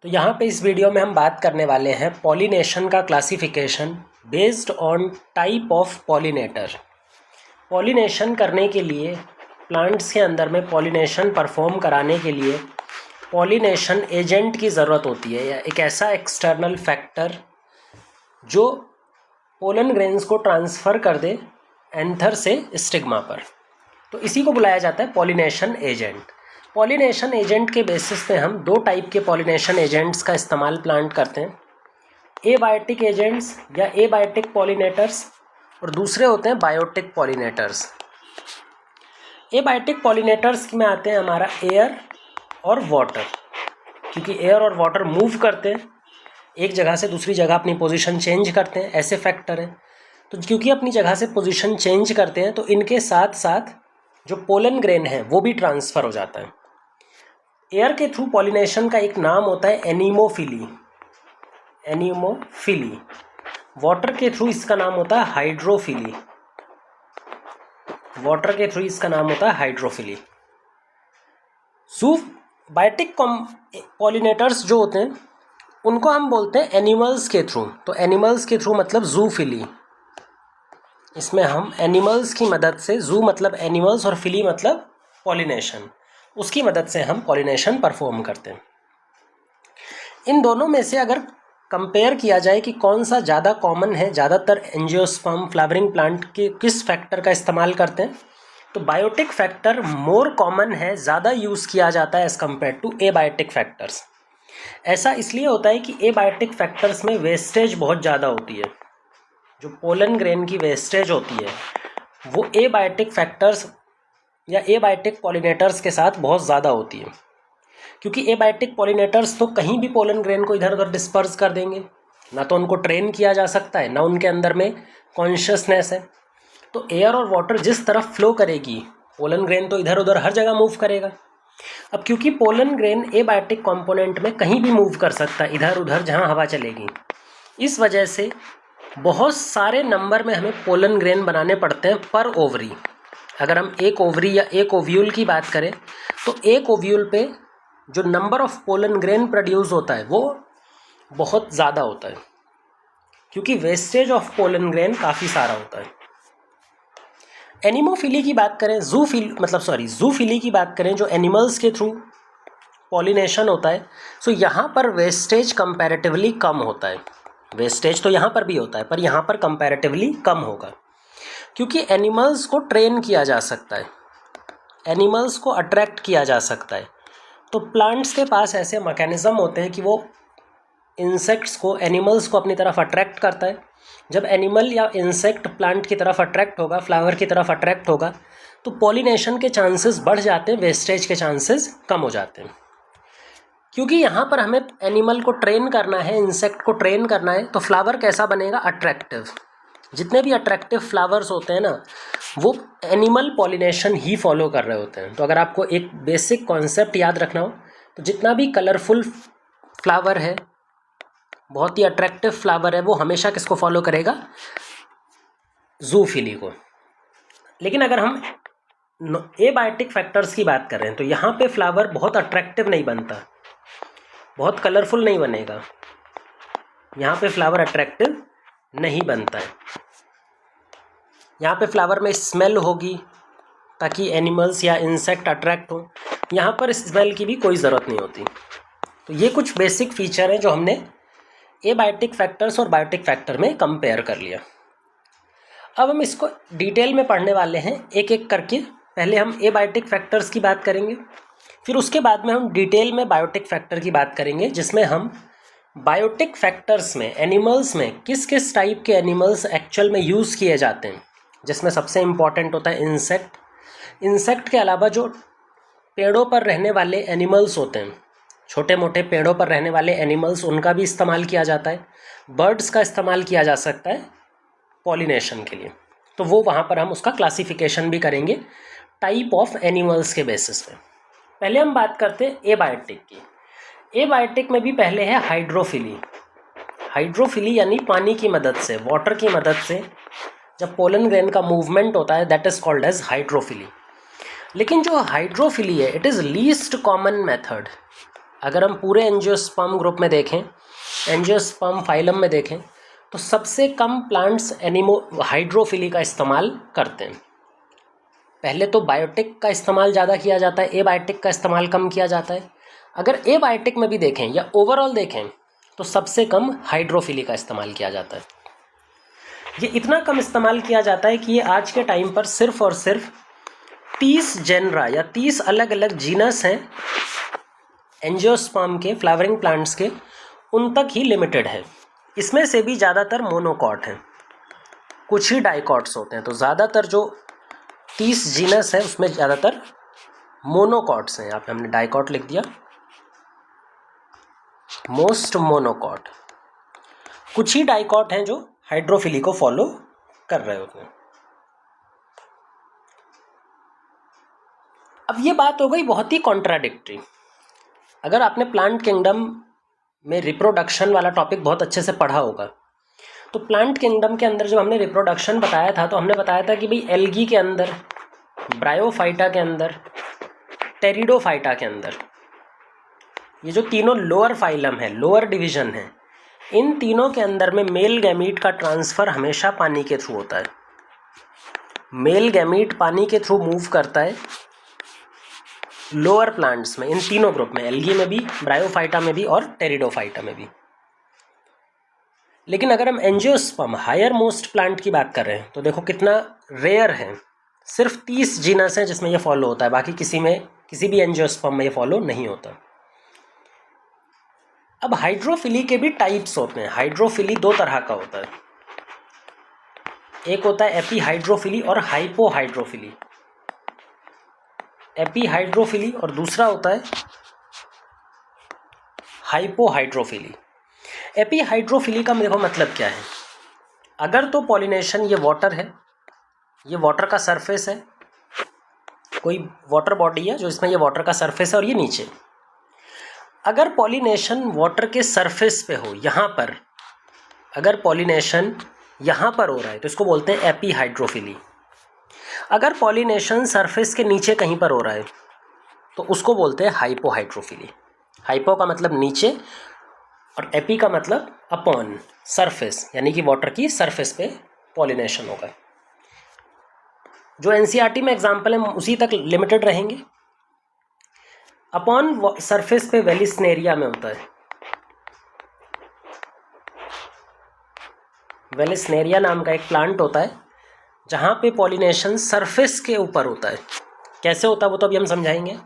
तो यहाँ पे इस वीडियो में हम बात करने वाले हैं पॉलिनेशन का classification based on type of pollinator. Pollination करने के लिए प्लांट्स के अंदर में पॉलिनेशन परफॉर्म कराने के लिए पॉलिनेशन एजेंट की ज़रूरत होती है, या एक ऐसा एक्सटर्नल फैक्टर जो पोलन ग्रेन्स को ट्रांसफ़र कर दे एंथर से स्टिग्मा पर। तो इसी को बुलाया जाता है पॉलिनेशन एजेंट। पॉलिनेशन एजेंट के बेसिस पे हम दो टाइप के पॉलिनेशन एजेंट्स का इस्तेमाल प्लांट करते हैं, एबायोटिक एजेंट्स या एबायोटिक पॉलिनेटर्स, और दूसरे होते हैं बायोटिक पॉलिनेटर्स। एबायोटिक पॉलिनेटर्स में आते हैं हमारा एयर और वाटर, क्योंकि एयर और वाटर मूव करते हैं, एक जगह से दूसरी जगह अपनी पोजीशन चेंज करते हैं, ऐसे फैक्टर हैं। तो क्योंकि अपनी जगह से पोजीशन चेंज करते हैं तो इनके साथ साथ जो पोलन ग्रेन है वो भी ट्रांसफ़र हो जाता है। एयर के थ्रू पॉलिनेशन का एक नाम होता है एनीमोफिली, एनीमोफिली। वाटर के थ्रू इसका नाम होता है हाइड्रोफिली, वाटर के थ्रू इसका नाम होता है हाइड्रोफिली। बायोटिक पॉलिनेटर्स जो होते हैं उनको हम बोलते हैं एनिमल्स के थ्रू। तो एनिमल्स के थ्रू मतलब जूफिली, इसमें हम एनिमल्स की मदद से, जू मतलब एनिमल्स और फिली मतलब पॉलिनेशन, उसकी मदद से हम पॉलिनेशन परफॉर्म करते हैं। इन दोनों में से अगर कंपेयर किया जाए कि कौन सा ज़्यादा कॉमन है, ज़्यादातर एंजियोस्पर्म फ्लावरिंग प्लांट के किस फैक्टर का इस्तेमाल करते हैं, तो बायोटिक फैक्टर मोर कॉमन है, ज़्यादा यूज़ किया जाता है as compared to abiotic factors. ऐसा इसलिए होता है कि एबायोटिक फैक्टर्स में वेस्टेज बहुत ज़्यादा होती है। जो पोलन ग्रेन की वेस्टेज होती है वो एबायोटिक फैक्टर्स या एबायोटिक पॉलिनेटर्स के साथ बहुत ज़्यादा होती है, क्योंकि एबायोटिक पॉलिनेटर्स तो कहीं भी पोलन ग्रेन को इधर उधर डिस्पर्स कर देंगे, ना तो उनको ट्रेन किया जा सकता है, ना उनके अंदर में कॉन्शियसनेस है। तो एयर और वाटर जिस तरफ फ्लो करेगी, पोलन ग्रेन तो इधर उधर हर जगह मूव करेगा। अब क्योंकि पोलन ग्रेन एबायोटिक कंपोनेंट में कहीं भी मूव कर सकता है, इधर उधर जहाँ हवा चलेगी, इस वजह से बहुत सारे नंबर में हमें पोलन ग्रेन बनाने पड़ते हैं पर ओवरी। अगर हम एक ओवरी या एक ओव्यूल की बात करें तो एक ओव्यूल पे जो number of pollen grain produce होता है वो बहुत ज़्यादा होता है, क्योंकि वेस्टेज ऑफ पोलन ग्रेन काफ़ी सारा होता है। एनिमोफिली की बात करें, जूफिली की बात करें, जो एनिमल्स के थ्रू पॉलिनेशन होता है, सो यहाँ पर वेस्टेज कंपैरेटिवली कम होता है। वेस्टेज तो यहाँ पर भी होता है पर यहाँ पर कंपैरेटिवली कम होगा, क्योंकि एनिमल्स को ट्रेन किया जा सकता है, एनिमल्स को अट्रैक्ट किया जा सकता है। तो प्लांट्स के पास ऐसे मैकेनिज़्म होते हैं कि वो इंसेक्ट्स को, एनिमल्स को अपनी तरफ अट्रैक्ट करता है। जब एनिमल या इंसेक्ट प्लांट की तरफ अट्रैक्ट होगा, फ्लावर की तरफ अट्रैक्ट होगा, तो पॉलिनेशन के चांसेस बढ़ जाते हैं, वेस्टेज के चांसेस कम हो जाते हैं। क्योंकि यहाँ पर हमें एनिमल को ट्रेन करना है, इंसेक्ट को ट्रेन करना है, तो फ्लावर कैसा बनेगा? अट्रैक्टिव। जितने भी अट्रैक्टिव फ्लावर्स होते हैं ना, वो एनिमल पॉलिनेशन ही फॉलो कर रहे होते हैं। तो अगर आपको एक बेसिक कॉन्सेप्ट याद रखना हो तो जितना भी कलरफुल फ्लावर है, बहुत ही अट्रैक्टिव फ्लावर है, वो हमेशा किसको फॉलो करेगा? जूफिली को। लेकिन अगर हम एबायोटिक फैक्टर्स की बात कर रहे हैं तो यहाँ पे फ्लावर बहुत अट्रैक्टिव नहीं बनता, बहुत कलरफुल नहीं बनेगा, यहाँ पे फ्लावर अट्रैक्टिव नहीं बनता है। यहाँ पे फ्लावर में स्मेल होगी ताकि एनिमल्स या इंसेक्ट अट्रैक्ट हो, यहाँ पर स्मेल की भी कोई ज़रूरत नहीं होती। तो ये कुछ बेसिक फीचर हैं जो हमने एबायोटिक फैक्टर्स और बायोटिक फैक्टर में कंपेयर कर लिया। अब हम इसको डिटेल में पढ़ने वाले हैं एक एक करके। पहले हम एबायोटिक फैक्टर्स की बात करेंगे, फिर उसके बाद में हम डिटेल में बायोटिक फैक्टर की बात करेंगे, जिसमें हम बायोटिक फैक्टर्स में एनिमल्स में किस किस टाइप के एनिमल्स एक्चुअल में यूज़ किए जाते हैं, जिसमें सबसे इम्पॉर्टेंट होता है इंसेक्ट। इंसेक्ट के अलावा जो पेड़ों पर रहने वाले एनिमल्स होते हैं, छोटे मोटे पेड़ों पर रहने वाले एनिमल्स, उनका भी इस्तेमाल किया जाता है। बर्ड्स का इस्तेमाल किया जा सकता है पॉलिनेशन के लिए, तो वो वहाँ पर हम उसका क्लासिफिकेशन भी करेंगे टाइप ऑफ एनिमल्स के बेसिस पे। पहले हम बात करते हैं एबायोटिक की। एबायोटिक में भी पहले है हाइड्रोफिली। हाइड्रोफिली यानी पानी की मदद से, वाटर की मदद से जब पोलन ग्रेन का मूवमेंट होता है, that is called as hydrophily. लेकिन जो हाइड्रोफिली है, it is least common method. अगर हम पूरे एंजियोस्पर्म ग्रुप में देखें, एंजियोस्पर्म फाइलम में देखें, तो सबसे कम प्लांट्स हाइड्रोफिली का इस्तेमाल करते हैं। पहले तो बायोटिक का इस्तेमाल ज़्यादा किया जाता है, एबायोटिक का इस्तेमाल कम किया जाता है। अगर एबायोटिक में भी देखें या ओवरऑल देखें तो सबसे कम हाइड्रोफिली का इस्तेमाल किया जाता है। ये इतना कम इस्तेमाल किया जाता है कि ये आज के टाइम पर सिर्फ और सिर्फ 30 जेनरा या 30 अलग अलग जीनस हैं एंजियोस्पर्म के, फ्लावरिंग प्लांट्स के, उन तक ही लिमिटेड है। इसमें से भी ज़्यादातर मोनोकॉट हैं, कुछ ही डाइकॉट्स होते हैं। तो ज़्यादातर जो 30 जीनस है उसमें ज़्यादातर मोनोकॉट्स हैं। यहाँ पे हमने डाइकॉट लिख दिया, मोस्ट मोनोकॉट। कुछ ही डाइकॉट हैं जो हाइड्रोफिली को फॉलो कर रहे होते हैं। अब ये बात हो गई बहुत ही कॉन्ट्राडिक्टरी। अगर आपने प्लांट किंगडम में रिप्रोडक्शन वाला टॉपिक बहुत अच्छे से पढ़ा होगा, तो प्लांट किंगडम के अंदर जब हमने रिप्रोडक्शन बताया था तो हमने बताया था कि भाई एल्गी के अंदर, ब्रायोफाइटा के अंदर, टेरिडोफाइटा के अंदर, ये जो तीनों लोअर फाइलम है, लोअर डिवीजन है, इन तीनों के अंदर में मेल गैमीट का ट्रांसफ़र हमेशा पानी के थ्रू होता है। मेल गैमीट पानी के थ्रू मूव करता है लोअर प्लांट्स में, इन तीनों ग्रुप में, एल्गी में भी, ब्रायोफाइटा में भी और टेरिडोफाइटा में भी। लेकिन अगर हम एंजियोस्पर्म, हायर मोस्ट प्लांट की बात कर रहे हैं, तो देखो कितना रेयर है। सिर्फ 30 जीनस हैं जिसमें ये फॉलो होता है, बाकी किसी भी एंजियोस्पर्म में ये फॉलो नहीं होता। अब हाइड्रोफिली के भी टाइप्स होते हैं। हाइड्रोफिली दो तरह का होता है, एक होता है एपीहाइड्रोफिली और हाइपोहाइड्रोफिली। एपीहाइड्रोफिली और दूसरा होता है हाइपोहाइड्रोफिली। एपीहाइड्रोफिली का देखो मतलब क्या है। अगर तो पॉलिनेशन, ये वाटर है, ये वाटर का सरफेस है, कोई वाटर बॉडी है जो इसमें ये वाटर का सरफेस है और ये नीचे, अगर पॉलिनेशन वाटर के सरफेस पे हो, यहाँ पर अगर पॉलिनेशन यहाँ पर हो रहा है तो इसको बोलते हैं एपीहाइड्रोफिली। अगर पॉलिनेशन सरफेस के नीचे कहीं पर हो रहा है तो उसको बोलते हैं हाइपोहाइड्रोफिली। हाइपो का मतलब नीचे और एपी का मतलब अपॉन, सरफेस, यानी कि वाटर की सरफेस पे पॉलिनेशन होगा। जो एनसीईआरटी में एग्जाम्पल है उसी तक लिमिटेड रहेंगे। अपॉन सरफेस पे वेलिस्नेरिया में होता है। वेलिस्नेरिया नाम का एक प्लांट होता है जहाँ पे पॉलिनेशन सरफेस के ऊपर होता है। कैसे होता है वो तो अभी हम समझाएंगे।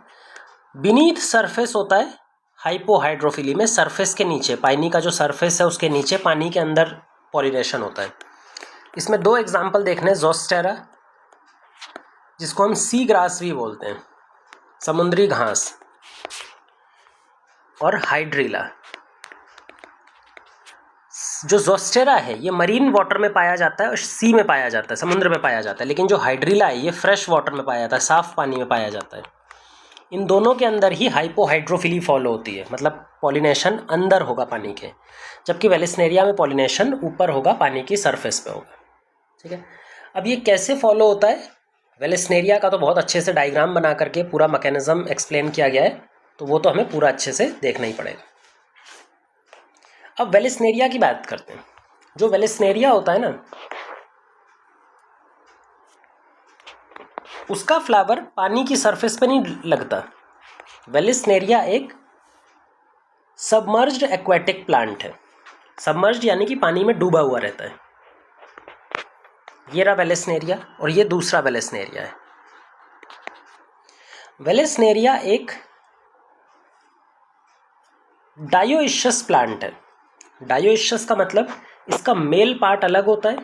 बीनीथ सरफेस होता है हाइपोहाइड्रोफिली में, सरफेस के नीचे, पानी का जो सरफेस है उसके नीचे पानी के अंदर पॉलिनेशन होता है। इसमें दो एग्जाम्पल देखने, जोस्टेरा जिसको हम सी ग्रास भी बोलते हैं, समुद्री घास, और हाइड्रीला। जो जोस्टेरा है ये मरीन वाटर में पाया जाता है और सी में पाया जाता है, समुद्र में पाया जाता है, लेकिन जो हाइड्रीला है ये फ्रेश वाटर में पाया जाता है, साफ पानी में पाया जाता है। इन दोनों के अंदर ही हाइपोहाइड्रोफिली फॉलो होती है, मतलब पॉलिनेशन अंदर होगा पानी के, जबकि वेलिस्नेरिया में पॉलिनेशन ऊपर होगा, पानी की सरफेस पे होगा। ठीक है, अब ये कैसे फॉलो होता है, वेलिस्नेरिया का तो बहुत अच्छे से डायग्राम बना करके पूरा मैकेनिज्म एक्सप्लेन किया गया है, तो वो तो हमें पूरा अच्छे से देखना ही पड़ेगा। अब वेलिस्नेरिया की बात करते हैं। जो वेलिस्नेरिया होता है ना, उसका फ्लावर पानी की सरफेस पे नहीं लगता। वेलिस्नेरिया एक सबमर्ज्ड एक्वेटिक प्लांट है। सबमर्ज्ड यानी कि पानी में डूबा हुआ रहता है। ये रहा वेलिस्नेरिया और ये दूसरा वेलिस्नेरिया है। वेलिस्नेरिया एक डायोइशियस प्लांट है। डायोइशियस का मतलब इसका मेल पार्ट अलग होता है,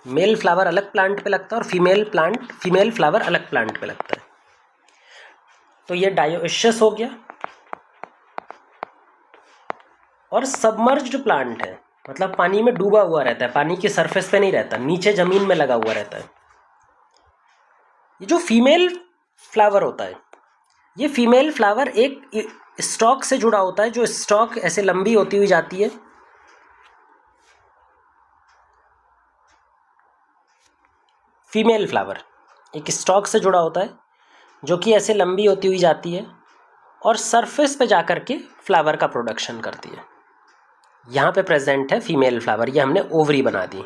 मेल फ्लावर अलग प्लांट पे लगता है और फीमेल फ्लावर अलग प्लांट पे लगता है। तो ये डायोइशियस हो गया। और सबमर्ज्ड प्लांट है, मतलब पानी में डूबा हुआ रहता है, पानी की सरफेस पे नहीं रहता, नीचे जमीन में लगा हुआ रहता है। ये जो फीमेल फ्लावर होता है, ये फीमेल फ्लावर एक स्टॉक से जुड़ा होता है, जो स्टॉक ऐसे लंबी होती हुई जाती है। फीमेल फ्लावर एक स्टॉक से जुड़ा होता है जो कि ऐसे लंबी होती हुई जाती है और सरफेस पे जाकर के फ्लावर का प्रोडक्शन करती है। यहाँ पे प्रेजेंट है फीमेल फ्लावर, ये हमने ओवरी बना दी।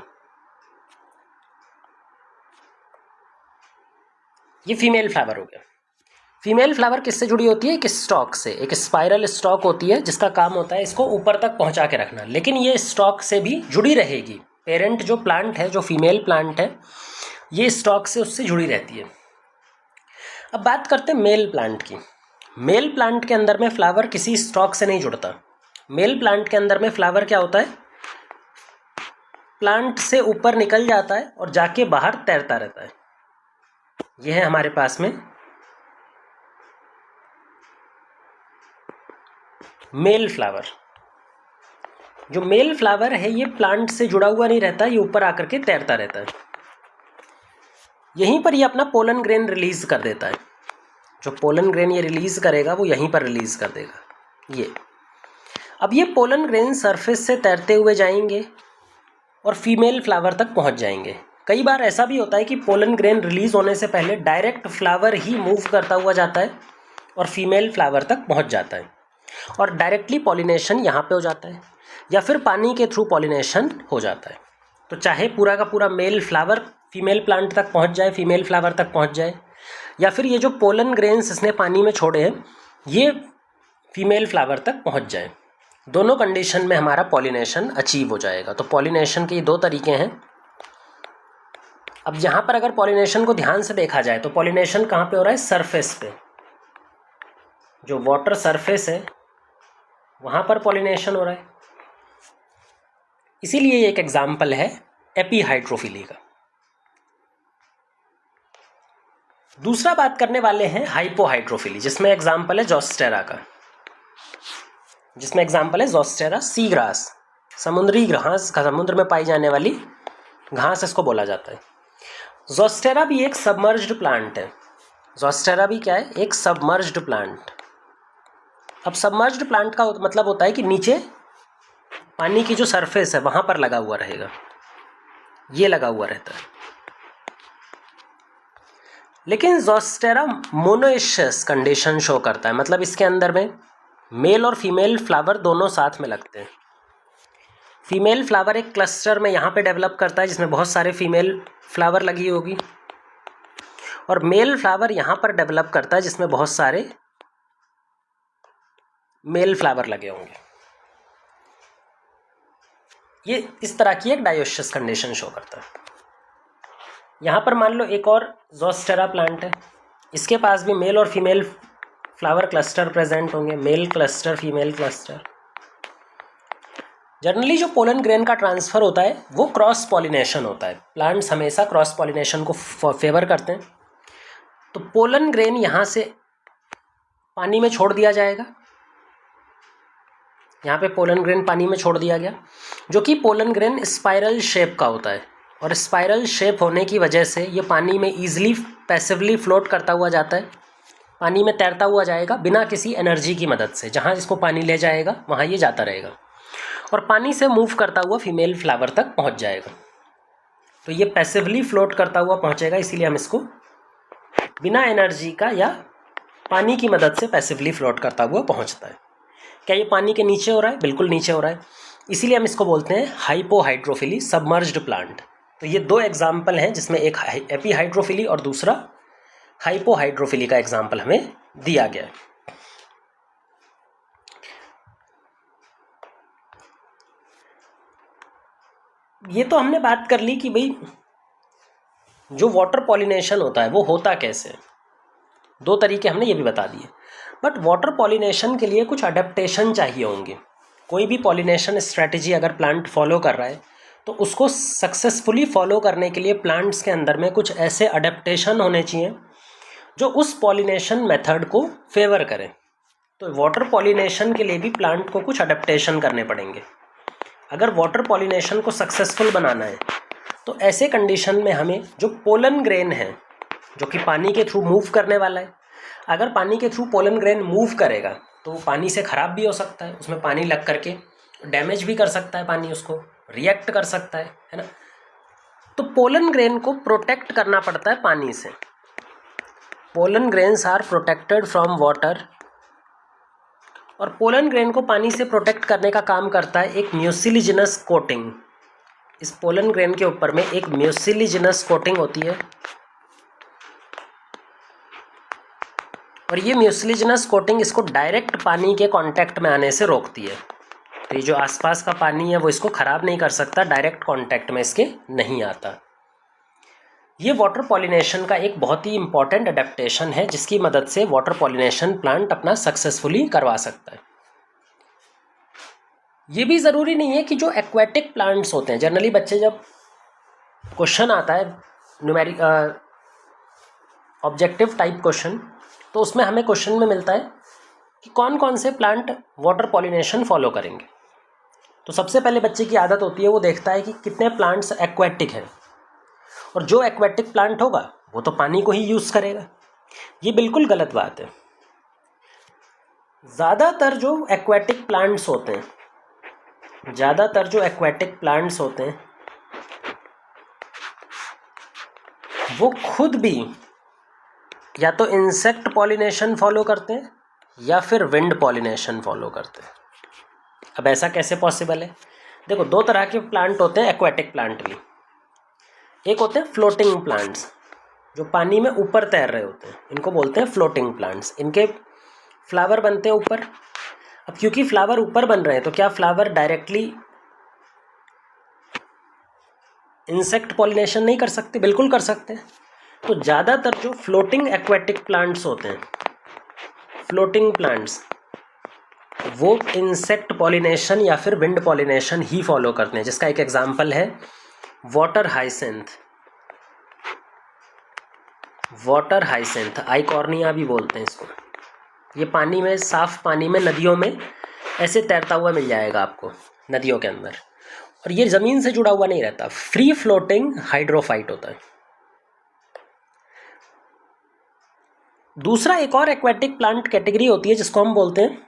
ये फीमेल फ्लावर हो गया। फीमेल फ्लावर किससे जुड़ी होती है? एक स्टॉक से। एक स्पाइरल स्टॉक होती है जिसका काम होता है इसको ऊपर तक पहुंचा के रखना, लेकिन ये स्टॉक से भी जुड़ी रहेगी। पेरेंट जो प्लांट है, जो फीमेल प्लांट है, ये स्टॉक से उससे जुड़ी रहती है। अब बात करते हैं मेल प्लांट की। मेल प्लांट के अंदर में फ्लावर किसी स्टॉक से नहीं जुड़ता। मेल प्लांट के अंदर में फ्लावर क्या होता है? प्लांट से ऊपर निकल जाता है और जाके बाहर तैरता रहता है। यह है हमारे पास में मेल फ्लावर। जो मेल फ्लावर है ये प्लांट से जुड़ा हुआ नहीं रहता, ये ऊपर आकर के तैरता रहता है। यहीं पर ये अपना पोलन ग्रेन रिलीज कर देता है। जो पोलन ग्रेन ये रिलीज करेगा वो यहीं पर रिलीज कर देगा ये। अब ये पोलन ग्रेन सरफेस से तैरते हुए जाएंगे और फीमेल फ्लावर तक पहुंच जाएंगे। कई बार ऐसा भी होता है कि पोलन ग्रेन रिलीज होने से पहले डायरेक्ट फ्लावर ही मूव करता हुआ जाता है और फीमेल फ्लावर तक पहुंच जाता है और डायरेक्टली पॉलिनेशन यहाँ पे हो जाता है, या फिर पानी के थ्रू पॉलिनेशन हो जाता है। तो चाहे पूरा का पूरा मेल फ्लावर फीमेल प्लांट तक पहुँच जाए, फीमेल फ्लावर तक पहुँच जाए, या फिर ये जो पोलन ग्रेन्स इसने पानी में छोड़े हैं ये फीमेल फ्लावर तक पहुँच जाए, दोनों कंडीशन में हमारा पॉलिनेशन अचीव हो जाएगा। तो पॉलिनेशन के ये दो तरीके हैं। अब यहाँ पर अगर पॉलिनेशन को ध्यान से देखा जाए तो पॉलिनेशन कहाँ पे हो रहा है? सरफेस पे। जो वाटर सरफेस है वहाँ पर पॉलिनेशन हो रहा है। इसीलिए ये एक एग्जाम्पल है एपीहाइड्रोफिली का। दूसरा बात करने वाले हैं हाइपोहाइड्रोफिली, जिसमें एग्जाम्पल है जोस्टेरा का। जिसमें एग्जाम्पल है जोस्टेरा सी ग्रास, समुद्री घास, समुद्र में पाई जाने वाली घास इसको बोला जाता है। जोस्टेरा भी एक सबमर्ज्ड प्लांट है। जोस्टेरा भी क्या है? एक सबमर्ज्ड प्लांट। अब सबमर्ज्ड प्लांट का मतलब होता है कि नीचे पानी की जो सरफेस है वहां पर लगा हुआ रहेगा, ये लगा हुआ रहता है। लेकिन जोस्टेरा मोनोइशियस कंडीशन शो करता है, मतलब इसके अंदर में मेल और फीमेल फ्लावर दोनों साथ में लगते हैं। फीमेल फ्लावर एक क्लस्टर में यहाँ पे डेवलप करता है जिसमें बहुत सारे फीमेल फ्लावर लगी होगी, और मेल फ्लावर यहाँ पर डेवलप करता है जिसमें बहुत सारे मेल फ्लावर लगे होंगे। ये इस तरह की एक डायोशियस कंडीशन शो करता है। यहाँ पर मान लो एक और जोस्टेरा प्लांट है, इसके पास भी मेल और फीमेल फ्लावर क्लस्टर प्रेजेंट होंगे, male cluster, female cluster. Generally जो पोलन ग्रेन का ट्रांसफ़र होता है वो क्रॉस पॉलिनेशन होता है। प्लांट्स हमेशा क्रॉस पॉलिनेशन को फेवर करते हैं। तो पोलन ग्रेन यहाँ से पानी में छोड़ दिया जाएगा, यहाँ पे पोलन ग्रेन पानी में छोड़ दिया गया, जो कि पोलन ग्रेन स्पाइरल शेप का होता है, और स्पाइरल शेप होने की वजह से ये पानी में ईजिली पैसिवली फ्लोट करता हुआ जाता है, पानी में तैरता हुआ जाएगा बिना किसी एनर्जी की मदद से। जहाँ इसको पानी ले जाएगा वहाँ ये जाता रहेगा और पानी से मूव करता हुआ फीमेल फ्लावर तक पहुँच जाएगा। तो ये पैसिवली फ्लोट करता हुआ पहुँचेगा, इसीलिए हम इसको बिना एनर्जी का या पानी की मदद से पैसिवली फ्लोट करता हुआ पहुँचता है। क्या ये पानी के नीचे हो रहा है? बिल्कुल नीचे हो रहा है, इसीलिए हम इसको बोलते हैं हाइपोहाइड्रोफिली, सबमर्ज्ड प्लांट। तो ये दो एग्जाम्पल हैं जिसमें एक एपीहाइड्रोफिली और दूसरा हाइपोहाइड्रोफिली का एग्जाम्पल हमें दिया गया है। ये तो हमने बात कर ली कि भाई जो वाटर पॉलिनेशन होता है वो होता कैसे। दो तरीके हमने ये भी बता दिए, बट वाटर पॉलिनेशन के लिए कुछ अडेप्टेशन चाहिए होंगे। कोई भी पॉलिनेशन स्ट्रेटजी अगर प्लांट फॉलो कर रहा है तो उसको सक्सेसफुली फॉलो करने के लिए प्लांट्स के अंदर में कुछ ऐसे अडेप्टेशन होने चाहिए जो उस पॉलिनेशन मेथड को फेवर करें। तो वाटर पॉलिनेशन के लिए भी प्लांट को कुछ अडेप्टेशन करने पड़ेंगे। अगर वाटर पॉलिनेशन को सक्सेसफुल बनाना है तो ऐसे कंडीशन में हमें जो पोलन ग्रेन है, जो कि पानी के थ्रू मूव करने वाला है, अगर पानी के थ्रू पोलन ग्रेन मूव करेगा तो वो पानी से ख़राब भी हो सकता है, उसमें पानी लग करके डैमेज भी कर सकता है, पानी उसको रिएक्ट कर सकता है ना। तो पोलन ग्रेन को प्रोटेक्ट करना पड़ता है पानी से। Pollen grains are protected from water और पोलन ग्रेन को पानी से प्रोटेक्ट करने का काम करता है एक म्यूसिलिजिनस कोटिंग। इस पोलन ग्रेन के ऊपर में एक म्यूसिलिजिनस कोटिंग होती है और ये म्यूसिलिजिनस कोटिंग इसको डायरेक्ट पानी के कांटेक्ट में आने से रोकती है। तो ये जो आसपास का पानी है वो इसको ख़राब नहीं कर सकता, डायरेक्ट कांटेक्ट में इसके नहीं आता। ये वाटर पॉलिनेशन का एक बहुत ही इंपॉर्टेंट अडेप्टेशन है जिसकी मदद से वाटर पॉलिनेशन प्लांट अपना सक्सेसफुली करवा सकता है। ये भी ज़रूरी नहीं है कि जो एक्वेटिक प्लांट्स होते हैं, जनरली बच्चे जब क्वेश्चन आता है न्यूमेरिक ऑब्जेक्टिव टाइप क्वेश्चन, तो उसमें हमें क्वेश्चन में मिलता है कि कौन कौन से प्लांट वाटर पॉलिनेशन फॉलो करेंगे। तो सबसे पहले बच्चे की आदत होती है वो देखता है कि कितने प्लांट्स एक्वेटिक हैं, और जो एक्वेटिक प्लांट होगा वो तो पानी को ही यूज़ करेगा। ये बिल्कुल गलत बात है। ज़्यादातर जो एक्वेटिक प्लांट्स होते हैं वो खुद भी या तो इंसेक्ट पॉलिनेशन फॉलो करते हैं या फिर विंड पॉलिनेशन फॉलो करते हैं। अब ऐसा कैसे पॉसिबल है? देखो, दो तरह के प्लांट होते हैं एक्वेटिक प्लांट भी। एक होते हैं फ्लोटिंग प्लांट्स, जो पानी में ऊपर तैर रहे होते हैं, इनको बोलते हैं फ्लोटिंग प्लांट्स। इनके फ्लावर बनते हैं ऊपर। अब क्योंकि फ्लावर ऊपर बन रहे हैं तो क्या फ्लावर डायरेक्टली इंसेक्ट पॉलिनेशन नहीं कर सकते? बिल्कुल कर सकते हैं। तो ज़्यादातर जो फ्लोटिंग एक्वेटिक प्लांट्स होते हैं, फ्लोटिंग प्लांट्स, वो इंसेक्ट पॉलिनेशन या फिर विंड पॉलिनेशन ही फॉलो करते हैं, जिसका एक एग्जांपल है वाटर हाइसेंथ, आइकॉर्निया भी बोलते हैं इसको। ये पानी में, साफ पानी में, नदियों में ऐसे तैरता हुआ मिल जाएगा आपको, नदियों के अंदर। और ये ज़मीन से जुड़ा हुआ नहीं रहता, फ्री फ्लोटिंग हाइड्रोफाइट होता है। दूसरा एक और एक्वेटिक प्लांट कैटेगरी होती है जिसको हम बोलते हैं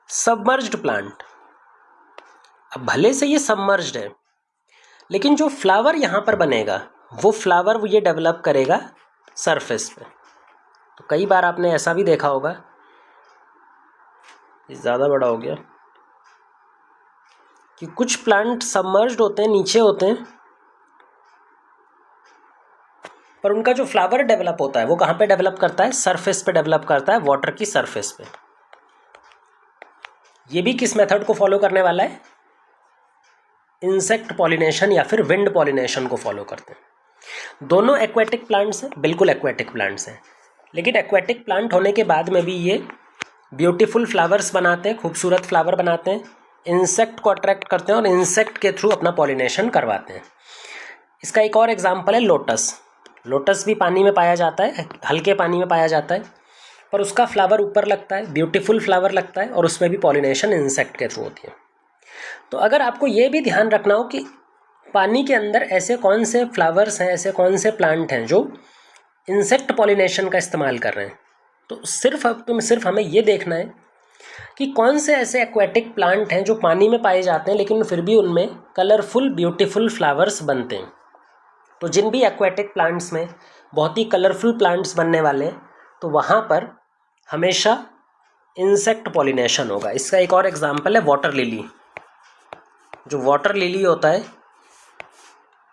सबमर्ज्ड प्लांट। अब भले से ये सबमर्ज्ड है, लेकिन जो फ्लावर यहाँ पर बनेगा वो फ्लावर वो ये डेवलप करेगा सरफेस पे। तो कई बार आपने ऐसा भी देखा होगा, ये ज़्यादा बड़ा हो गया, कि कुछ प्लांट सबमर्ज्ड होते हैं, नीचे होते हैं, पर उनका जो फ्लावर डेवलप होता है वो कहाँ पे डेवलप करता है? सरफेस पे डेवलप करता है, वाटर की सरफेस पे। ये भी किस मेथड को फॉलो करने वाला है? इंसेक्ट पॉलिनेशन या फिर विंड पॉलिनेशन को फॉलो करते हैं। दोनों एक्वेटिक प्लांट्स हैं, बिल्कुल एक्वेटिक प्लांट्स हैं, लेकिन एक्वेटिक प्लांट होने के बाद में भी ये ब्यूटीफुल फ्लावर्स बनाते हैं, खूबसूरत फ्लावर बनाते हैं, इंसेक्ट को अट्रैक्ट करते हैं और इंसेक्ट के थ्रू अपना पॉलिनेशन करवाते हैं। इसका एक और एग्जाम्पल है लोटस भी पानी में पाया जाता है, हल्के पानी में पाया जाता है, पर उसका फ्लावर ऊपर लगता है, ब्यूटीफुल फ्लावर लगता है, और उसमें भी पॉलिनेशन इंसेक्ट के थ्रू होती है। तो अगर आपको ये भी ध्यान रखना हो कि पानी के अंदर ऐसे कौन से फ्लावर्स हैं, ऐसे कौन से प्लांट हैं जो इंसेक्ट पॉलिनेशन का इस्तेमाल कर रहे हैं, तो सिर्फ हमें ये देखना है कि कौन से ऐसे एक्वेटिक प्लांट हैं जो पानी में पाए जाते हैं लेकिन फिर भी उनमें कलरफुल ब्यूटीफुल फ्लावर्स बनते हैं। तो जिन भी एक्वेटिक प्लांट्स में बहुत ही कलरफुल प्लांट्स बनने वाले हैं, तो वहाँ पर हमेशा इंसेक्ट पॉलिनेशन होगा। इसका एक और एग्जांपल है वाटर लिली। जो वाटर लिली होता है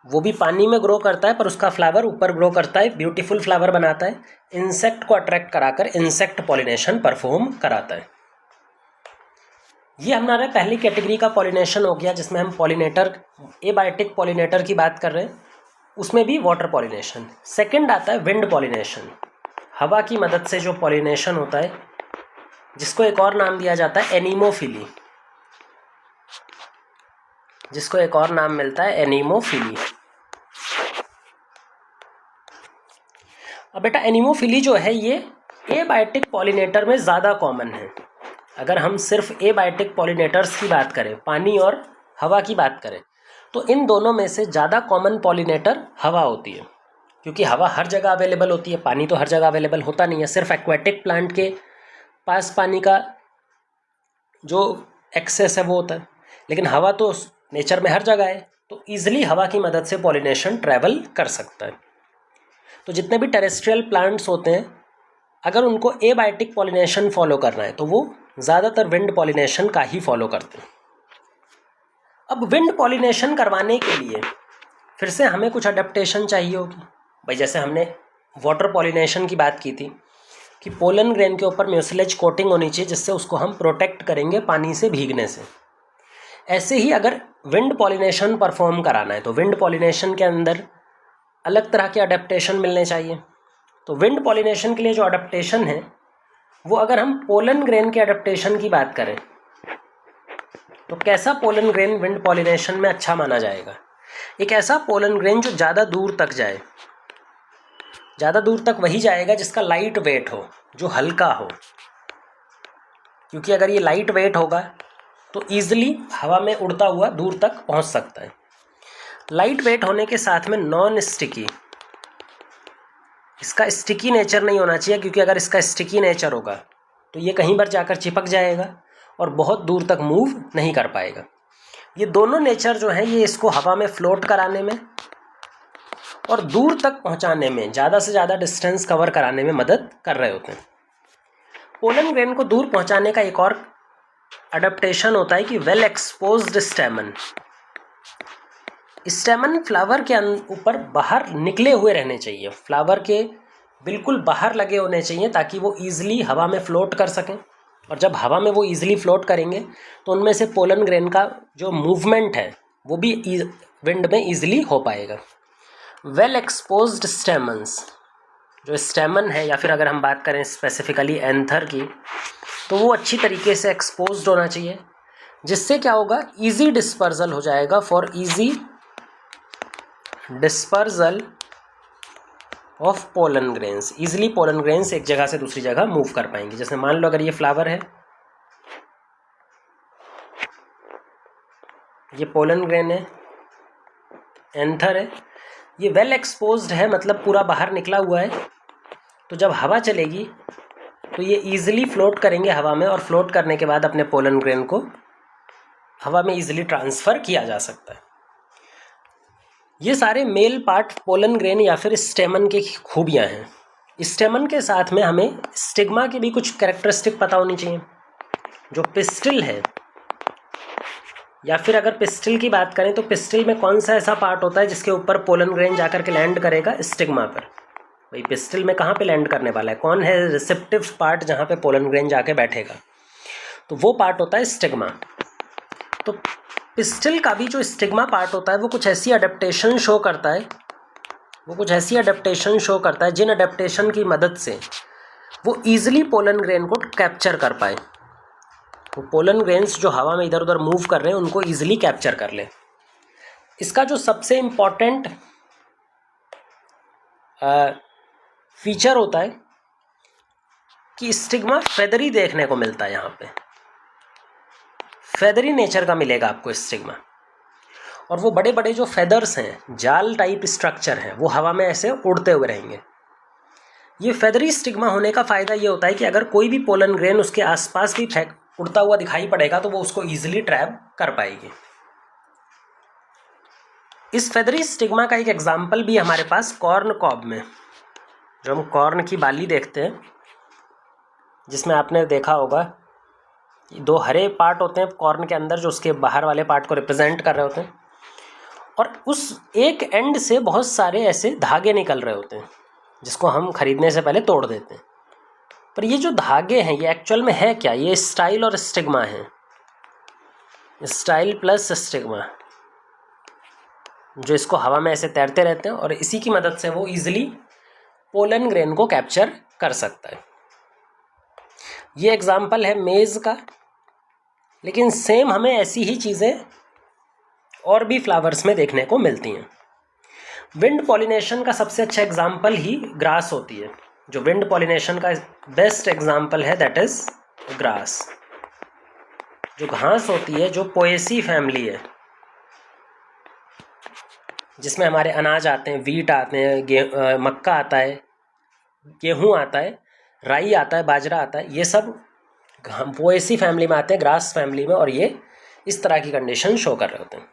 वो भी पानी में ग्रो करता है, पर उसका फ्लावर ऊपर ग्रो करता है, ब्यूटीफुल फ्लावर बनाता है, इंसेक्ट को अट्रैक्ट कराकर इंसेक्ट पॉलिनेशन परफॉर्म कराता है। ये हमारा पहली कैटेगरी का पॉलिनेशन हो गया, जिसमें हम पॉलिनेटर, एबायोटिक पॉलिनेटर की बात कर रहे हैं, उसमें भी वाटर पॉलिनेशन। सेकंड आता है विंड पॉलिनेशन, हवा की मदद से जो पॉलिनेशन होता है, जिसको एक और नाम दिया जाता है एनीमोफिली, जिसको एक और नाम मिलता है एनीमोफिली। अब बेटा एनीमोफिली जो है ये एबायोटिक पॉलिनेटर में ज़्यादा कॉमन है। अगर हम सिर्फ एबायोटिक पॉलिनेटर्स की बात करें, पानी और हवा की बात करें, तो इन दोनों में से ज़्यादा कॉमन पॉलिनेटर हवा होती है, क्योंकि हवा हर जगह अवेलेबल होती है, पानी तो हर जगह अवेलेबल होता नहीं है। सिर्फ एक्वेटिक प्लांट के पास पानी का जो एक्सेस है वो होता है, लेकिन हवा तो नेचर में हर जगह है, तो ईजिली हवा की मदद से पॉलिनेशन ट्रैवल कर सकता है। तो जितने भी टेरेस्ट्रियल प्लांट्स होते हैं, अगर उनको एबायोटिक पॉलिनेशन फॉलो करना है तो वो ज़्यादातर विंड पॉलिनेशन का ही फॉलो करते हैं। अब विंड पॉलिनेशन करवाने के लिए फिर से हमें कुछ अडेप्टेशन चाहिए होगी भाई। जैसे हमने वाटर पॉलिनेशन की बात की थी कि पोलन ग्रेन के ऊपर म्यूसिलेज कोटिंग होनी चाहिए जिससे उसको हम प्रोटेक्ट करेंगे पानी से भीगने से। ऐसे ही अगर विंड पॉलिनेशन परफॉर्म कराना है तो विंड पॉलिनेशन के अंदर अलग तरह के अडेप्टेशन मिलने चाहिए। तो विंड पॉलिनेशन के लिए जो अडेप्टेशन है वो अगर हम पोलन ग्रेन के अडेप्टेशन की बात करें तो कैसा पोलन ग्रेन विंड पॉलिनेशन में अच्छा माना जाएगा? एक ऐसा पोलन ग्रेन जो ज़्यादा दूर तक जाए। ज़्यादा दूर तक वही जाएगा जिसका लाइट वेट हो, जो हल्का हो, क्योंकि अगर ये लाइट वेट होगा तो ईजिली हवा में उड़ता हुआ दूर तक पहुंच सकता है। लाइट वेट होने के साथ में नॉन स्टिकी, इसका स्टिकी नेचर नहीं होना चाहिए, क्योंकि अगर इसका स्टिकी नेचर होगा तो ये कहीं पर जाकर चिपक जाएगा और बहुत दूर तक मूव नहीं कर पाएगा। ये दोनों नेचर जो है ये इसको हवा में फ्लोट कराने में और दूर तक पहुंचाने में, ज़्यादा से ज़्यादा डिस्टेंस कवर कराने में मदद कर रहे होते हैं। पोलन ग्रेन को दूर पहुंचाने का एक और अडेप्टेशन होता है कि वेल एक्सपोज्ड स्टेमन। स्टेमन फ्लावर के ऊपर बाहर निकले हुए रहने चाहिए, फ्लावर के बिल्कुल बाहर लगे होने चाहिए ताकि वो ईजिली हवा में फ्लोट कर सकें। और जब हवा में वो ईजिली फ्लोट करेंगे तो उनमें से पोलन ग्रेन का जो मूवमेंट है वो भी विंड में ईजिली हो पाएगा। वेल एक्सपोज्ड स्टेमन्स, जो स्टेमन है या फिर अगर हम बात करें स्पेसिफिकली एंथर की, तो वो अच्छी तरीके से एक्सपोज्ड होना चाहिए, जिससे क्या होगा, ईजी डिस्पर्जल हो जाएगा। For easy dispersal of pollen grains, easily pollen grains एक जगह से दूसरी जगह मूव कर पाएंगे। जैसे मान लो अगर ये फ्लावर है, ये पोलन ग्रेन है, एंथर है, ये वेल एक्सपोज्ड है, मतलब पूरा बाहर निकला हुआ है। तो जब हवा चलेगी तो ये ईजिली फ्लोट करेंगे हवा में, और फ्लोट करने के बाद अपने पोलन ग्रेन को हवा में ईजिली ट्रांसफ़र किया जा सकता है। ये सारे मेल पार्ट पोलन ग्रेन या फिर स्टेमन की खूबियाँ हैं। स्टेमन के साथ में हमें स्टिग्मा की भी कुछ कैरेक्टरिस्टिक पता होनी चाहिए। जो पिस्टिल है, या फिर अगर पिस्टिल की बात करें तो पिस्टिल में कौन सा ऐसा पार्ट होता है जिसके ऊपर पोलन ग्रेन जाकर के लैंड करेगा? स्टिग्मा पर। भाई पिस्टिल में कहाँ पे लैंड करने वाला है? कौन है रिसेप्टिव पार्ट जहाँ पे पोलन ग्रेन जाके बैठेगा? तो वो पार्ट होता है स्टिग्मा। तो पिस्टिल का भी जो स्टिग्मा पार्ट होता है वो कुछ ऐसी अडेप्टेशन शो करता है, जिन अडेप्टेशन की मदद से वो ईजिली पोलन ग्रेन को कैप्चर कर पाए। वो पोलन ग्रेन्स जो हवा में इधर उधर मूव कर रहे हैं उनको ईजिली कैप्चर कर ले। इसका जो सबसे इम्पॉर्टेंट फीचर होता है कि स्टिग्मा फेदरी देखने को मिलता है। यहाँ पे फेदरी नेचर का मिलेगा आपको स्टिग्मा, और वो बड़े बड़े जो फेदर्स हैं, जाल टाइप स्ट्रक्चर हैं, वो हवा में ऐसे उड़ते हुए रहेंगे। ये फेदरी स्टिग्मा होने का फ़ायदा ये होता है कि अगर कोई भी पोलन ग्रेन उसके आसपास भी उड़ता हुआ दिखाई पड़ेगा तो वो उसको ईजिली ट्रैप कर पाएगी। इस फेदरी स्टिग्मा का एक एग्जाम्पल भी हमारे पास कॉर्न कॉब में, जो हम कॉर्न की बाली देखते हैं, जिसमें आपने देखा होगा दो हरे पार्ट होते हैं कॉर्न के अंदर जो उसके बाहर वाले पार्ट को रिप्रेजेंट कर रहे होते हैं, और उस एक एंड से बहुत सारे ऐसे धागे निकल रहे होते हैं जिसको हम खरीदने से पहले तोड़ देते हैं। पर ये जो धागे हैं ये एक्चुअल में है क्या? ये स्टाइल और स्टिग्मा है, स्टाइल प्लस स्टिग्मा, जो इसको हवा में ऐसे तैरते रहते हैं और इसी की मदद से वो ईजिली पोलन ग्रेन को कैप्चर कर सकता है। ये एग्जाम्पल है मेज़ का, लेकिन सेम हमें ऐसी ही चीज़ें और भी फ्लावर्स में देखने को मिलती हैं। विंड पॉलिनेशन का सबसे अच्छा एग्जाम्पल ही ग्रास होती है। जो विंड पॉलिनेशन का बेस्ट एग्जाम्पल है दैट इज़ ग्रास। जो घास होती है, जो पोएसी फैमिली है, जिसमें हमारे अनाज आते हैं, वीट आते हैं, मक्का आता है, गेहूँ आता है, राई आता है, बाजरा आता है, ये सब पोएसी फैमिली में आते हैं, ग्रास फैमिली में, और ये इस तरह की कंडीशन शो कर रहे होते हैं।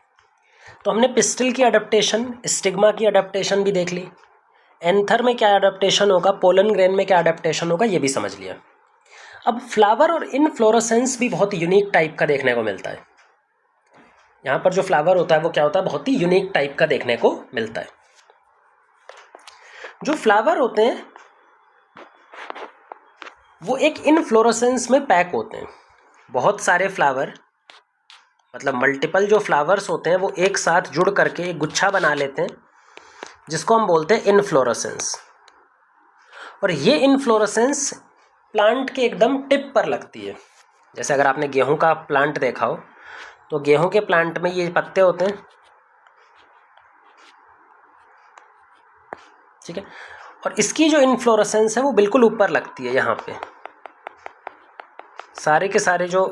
तो हमने पिस्टिल की अडेप्टेशन, स्टिग्मा की अडेप्टेशन भी देख ली, एंथर में क्या अडेप्टेशन होगा, पोलन ग्रेन में क्या अडेप्टेशन होगा, ये भी समझ लिया। अब फ्लावर और इनफ्लोरेसेंस भी बहुत यूनिक टाइप का देखने को मिलता है। यहाँ पर जो फ्लावर होता है वो क्या होता है, बहुत ही यूनिक टाइप का देखने को मिलता है। जो फ्लावर होते हैं वो एक इनफ्लोरेसेंस में पैक होते हैं। बहुत सारे फ्लावर, मतलब मल्टीपल जो फ्लावर्स होते हैं वो एक साथ जुड़ करके एक गुच्छा बना लेते हैं, जिसको हम बोलते हैं इनफ्लोरेसेंस। और ये इनफ्लोरेसेंस प्लांट के एकदम टिप पर लगती है। जैसे अगर आपने गेहूं का प्लांट देखा हो तो गेहूं के प्लांट में ये पत्ते होते हैं, ठीक है, और इसकी जो इनफ्लोरेसेंस है वो बिल्कुल ऊपर लगती है। यहाँ पे सारे के सारे जो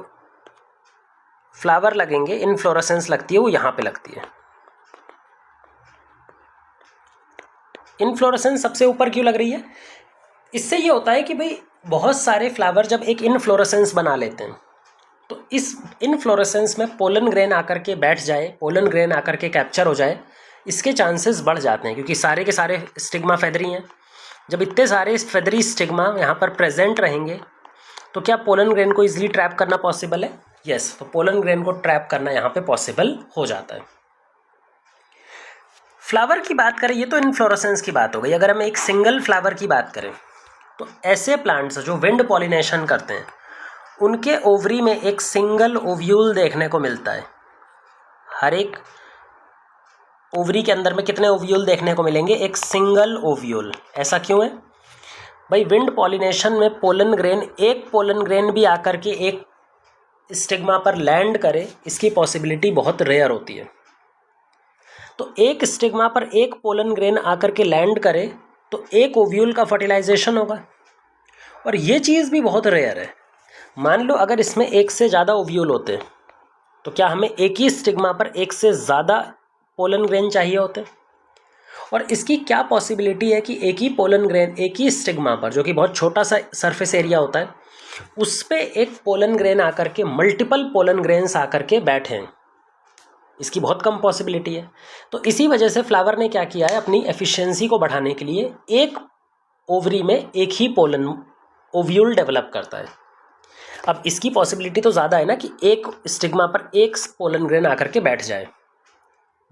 फ्लावर लगेंगे, इनफ्लोरेसेंस लगती है वो यहाँ पे लगती है। इनफ्लोरेसेंस सबसे ऊपर क्यों लग रही है? इससे ये होता है कि भाई बहुत सारे फ्लावर जब एक इनफ्लोरेसेंस बना लेते हैं तो इस इनफ्लोरेसेंस में पोलन ग्रेन आकर के बैठ जाए, पोलन ग्रेन आकर के कैप्चर हो जाए, इसके चांसेस बढ़ जाते हैं, क्योंकि सारे के सारे स्टिग्मा फेदरी हैं। जब इतने सारे फेदरी स्टिग्मा यहाँ पर प्रेजेंट रहेंगे तो क्या पोलन ग्रेन को इजीली ट्रैप करना पॉसिबल है? यस, तो पोलन ग्रेन को ट्रैप करना यहाँ पे पॉसिबल हो जाता है। फ्लावर की बात करें, ये तो इनफ्लोरेसेंस की बात हो गई। अगर हम एक सिंगल फ्लावर की बात करें तो ऐसे प्लांट्स जो विंड पॉलिनेशन करते हैं उनके ओवरी में एक सिंगल ओव्यूल देखने को मिलता है। हर एक ओवरी के अंदर में कितने ओव्यूल देखने को मिलेंगे? एक सिंगल ओव्यूल। ऐसा क्यों है भाई? विंड पॉलिनेशन में पोलन ग्रेन, एक पोलन ग्रेन भी आकर के एक स्टिग्मा पर लैंड करे, इसकी पॉसिबिलिटी बहुत रेयर होती है। तो एक स्टिग्मा पर एक पोलन ग्रेन आकर के लैंड करे तो एक ओव्यूल का फर्टिलाइजेशन होगा, और ये चीज़ भी बहुत रेयर है। मान लो अगर इसमें एक से ज़्यादा ओव्यूल होते तो क्या हमें एक ही स्टिग्मा पर एक से ज़्यादा पोलन ग्रेन चाहिए होते? और इसकी क्या पॉसिबिलिटी है कि एक ही पोलन ग्रेन एक ही स्टिग्मा पर, जो कि बहुत छोटा सा सरफेस एरिया होता है, उस पर एक पोलन ग्रेन आकर के मल्टीपल पोलन ग्रेन्स आकर के बैठे हैं? इसकी बहुत कम पॉसिबिलिटी है। तो इसी वजह से फ्लावर ने क्या किया है, अपनी एफिशिएंसी को बढ़ाने के लिए एक ओवरी में एक ही पोलन ओव्यूल डेवलप करता है। अब इसकी पॉसिबिलिटी तो ज़्यादा है ना कि एक स्टिग्मा पर एक पोलन ग्रेन आकर के बैठ जाए,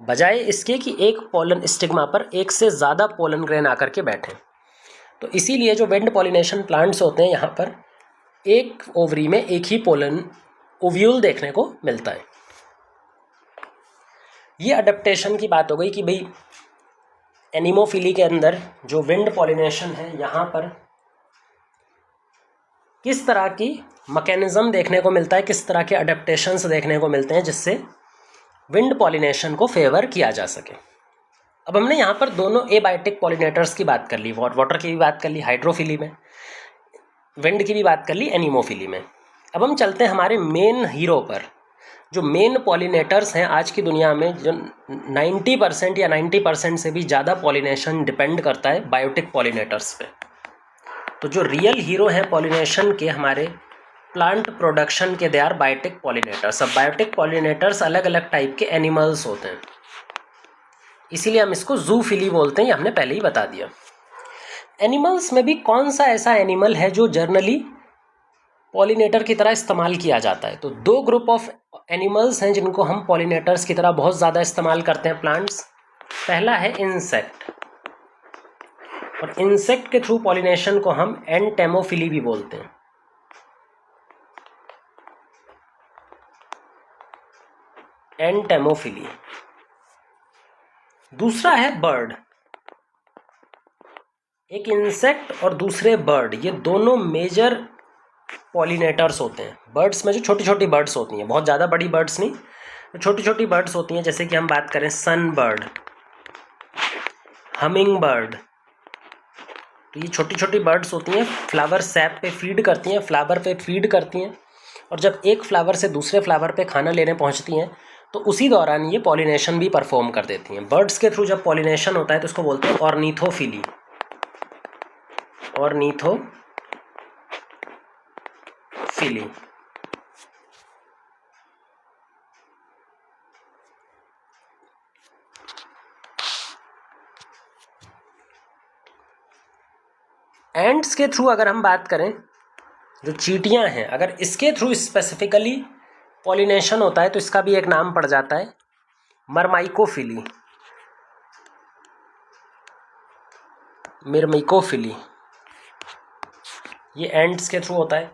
बजाय इसके कि एक पोलन स्टिग्मा पर एक से ज़्यादा पोलन ग्रेन आकर के बैठे। तो इसीलिए जो विंड पॉलिनेशन प्लांट्स होते हैं यहाँ पर एक ओवरी में एक ही पोलन ओव्यूल देखने को मिलता है। ये अडेप्टेशन की बात हो गई कि भाई एनिमोफिली के अंदर जो विंड पॉलिनेशन है यहाँ पर किस तरह की मैकेनिज्म देखने को मिलता है, किस तरह के अडेप्टेशंस देखने को मिलते हैं जिससे विंड पॉलिनेशन को फेवर किया जा सके। अब हमने यहाँ पर दोनों एबायोटिक पॉलिनेटर्स की बात कर ली, वाटर की भी बात कर ली हाइड्रोफिली में, विंड की भी बात कर ली एनिमोफिली में। अब हम चलते हैं हमारे मेन हीरो पर। जो मेन पॉलिनेटर्स हैं आज की दुनिया में, जो 90% या 90% से भी ज़्यादा पॉलिनेशन डिपेंड करता है बायोटिक पॉलिनेटर्स पे। तो जो रियल हीरो हैं पॉलिनेशन के हमारे प्लांट प्रोडक्शन के, दे आर बायोटिक पॉलिनेटर्स। अब बायोटिक पॉलिनेटर्स अलग अलग टाइप के एनिमल्स होते हैं, इसीलिए हम इसको जूफिली बोलते हैं, ये हमने पहले ही बता दिया। एनिमल्स में भी कौन सा ऐसा एनिमल है जो जर्नली पॉलिनेटर की तरह इस्तेमाल किया जाता है? तो दो ग्रुप ऑफ एनिमल्स हैं जिनको हम पॉलिनेटर्स की तरह बहुत ज़्यादा इस्तेमाल करते हैं प्लांट्स। पहला है इंसेक्ट, और इंसेक्ट के थ्रू पॉलिनेशन को हम एंटेमोफिली भी बोलते हैं। एंटेमोफिली। दूसरा है बर्ड। एक इंसेक्ट और दूसरे बर्ड, ये दोनों मेजर पॉलिनेटर्स होते हैं। बर्ड्स में जो छोटी छोटी बर्ड्स होती हैं, बहुत ज़्यादा बड़ी बर्ड्स नहीं, छोटी छोटी बर्ड्स होती हैं, जैसे कि हम बात करें सन बर्ड, हमिंग बर्ड, तो ये छोटी छोटी बर्ड्स होती हैं, फ्लावर सैप पे फीड करती हैं, फ्लावर पे फीड करती हैं, और जब एक फ्लावर से दूसरे फ्लावर पे खाना लेने पहुंचती हैं तो उसी दौरान ये पॉलिनेशन भी परफॉर्म कर देती हैं। बर्ड्स के थ्रू जब पॉलिनेशन होता है तो उसको बोलते हैं ऑर्निथोफिली। ऑर्निथोफिली। एंट्स के थ्रू अगर हम बात करें जो चींटियाँ हैं, अगर इसके थ्रू स्पेसिफिकली पॉलिनेशन होता है तो इसका भी एक नाम पड़ जाता है मरमाइकोफिली, मिरमिकोफिली। ये एंड्स के थ्रू होता है।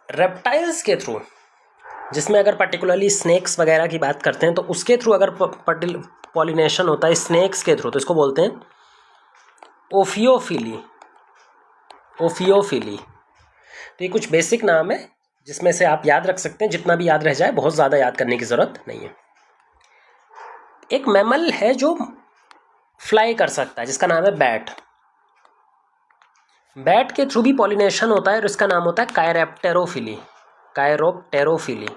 रेप्टाइल्स के थ्रू, जिसमें अगर पर्टिकुलरली स्नेक्स वगैरह की बात करते हैं तो उसके थ्रू अगर पॉलिनेशन होता है स्नेक्स के थ्रू तो इसको बोलते हैं ओफियोफिली। ओफियोफिली। तो ये कुछ बेसिक नाम है जिसमें से आप याद रख सकते हैं, जितना भी याद रह जाए, बहुत ज़्यादा याद करने की ज़रूरत नहीं है। एक मैमल है जो फ्लाई कर सकता है जिसका नाम है बैट। बैट के थ्रू भी पॉलिनेशन होता है और इसका नाम होता है कायरैप्टेरोफिली। कायरोप्टेरोफिली।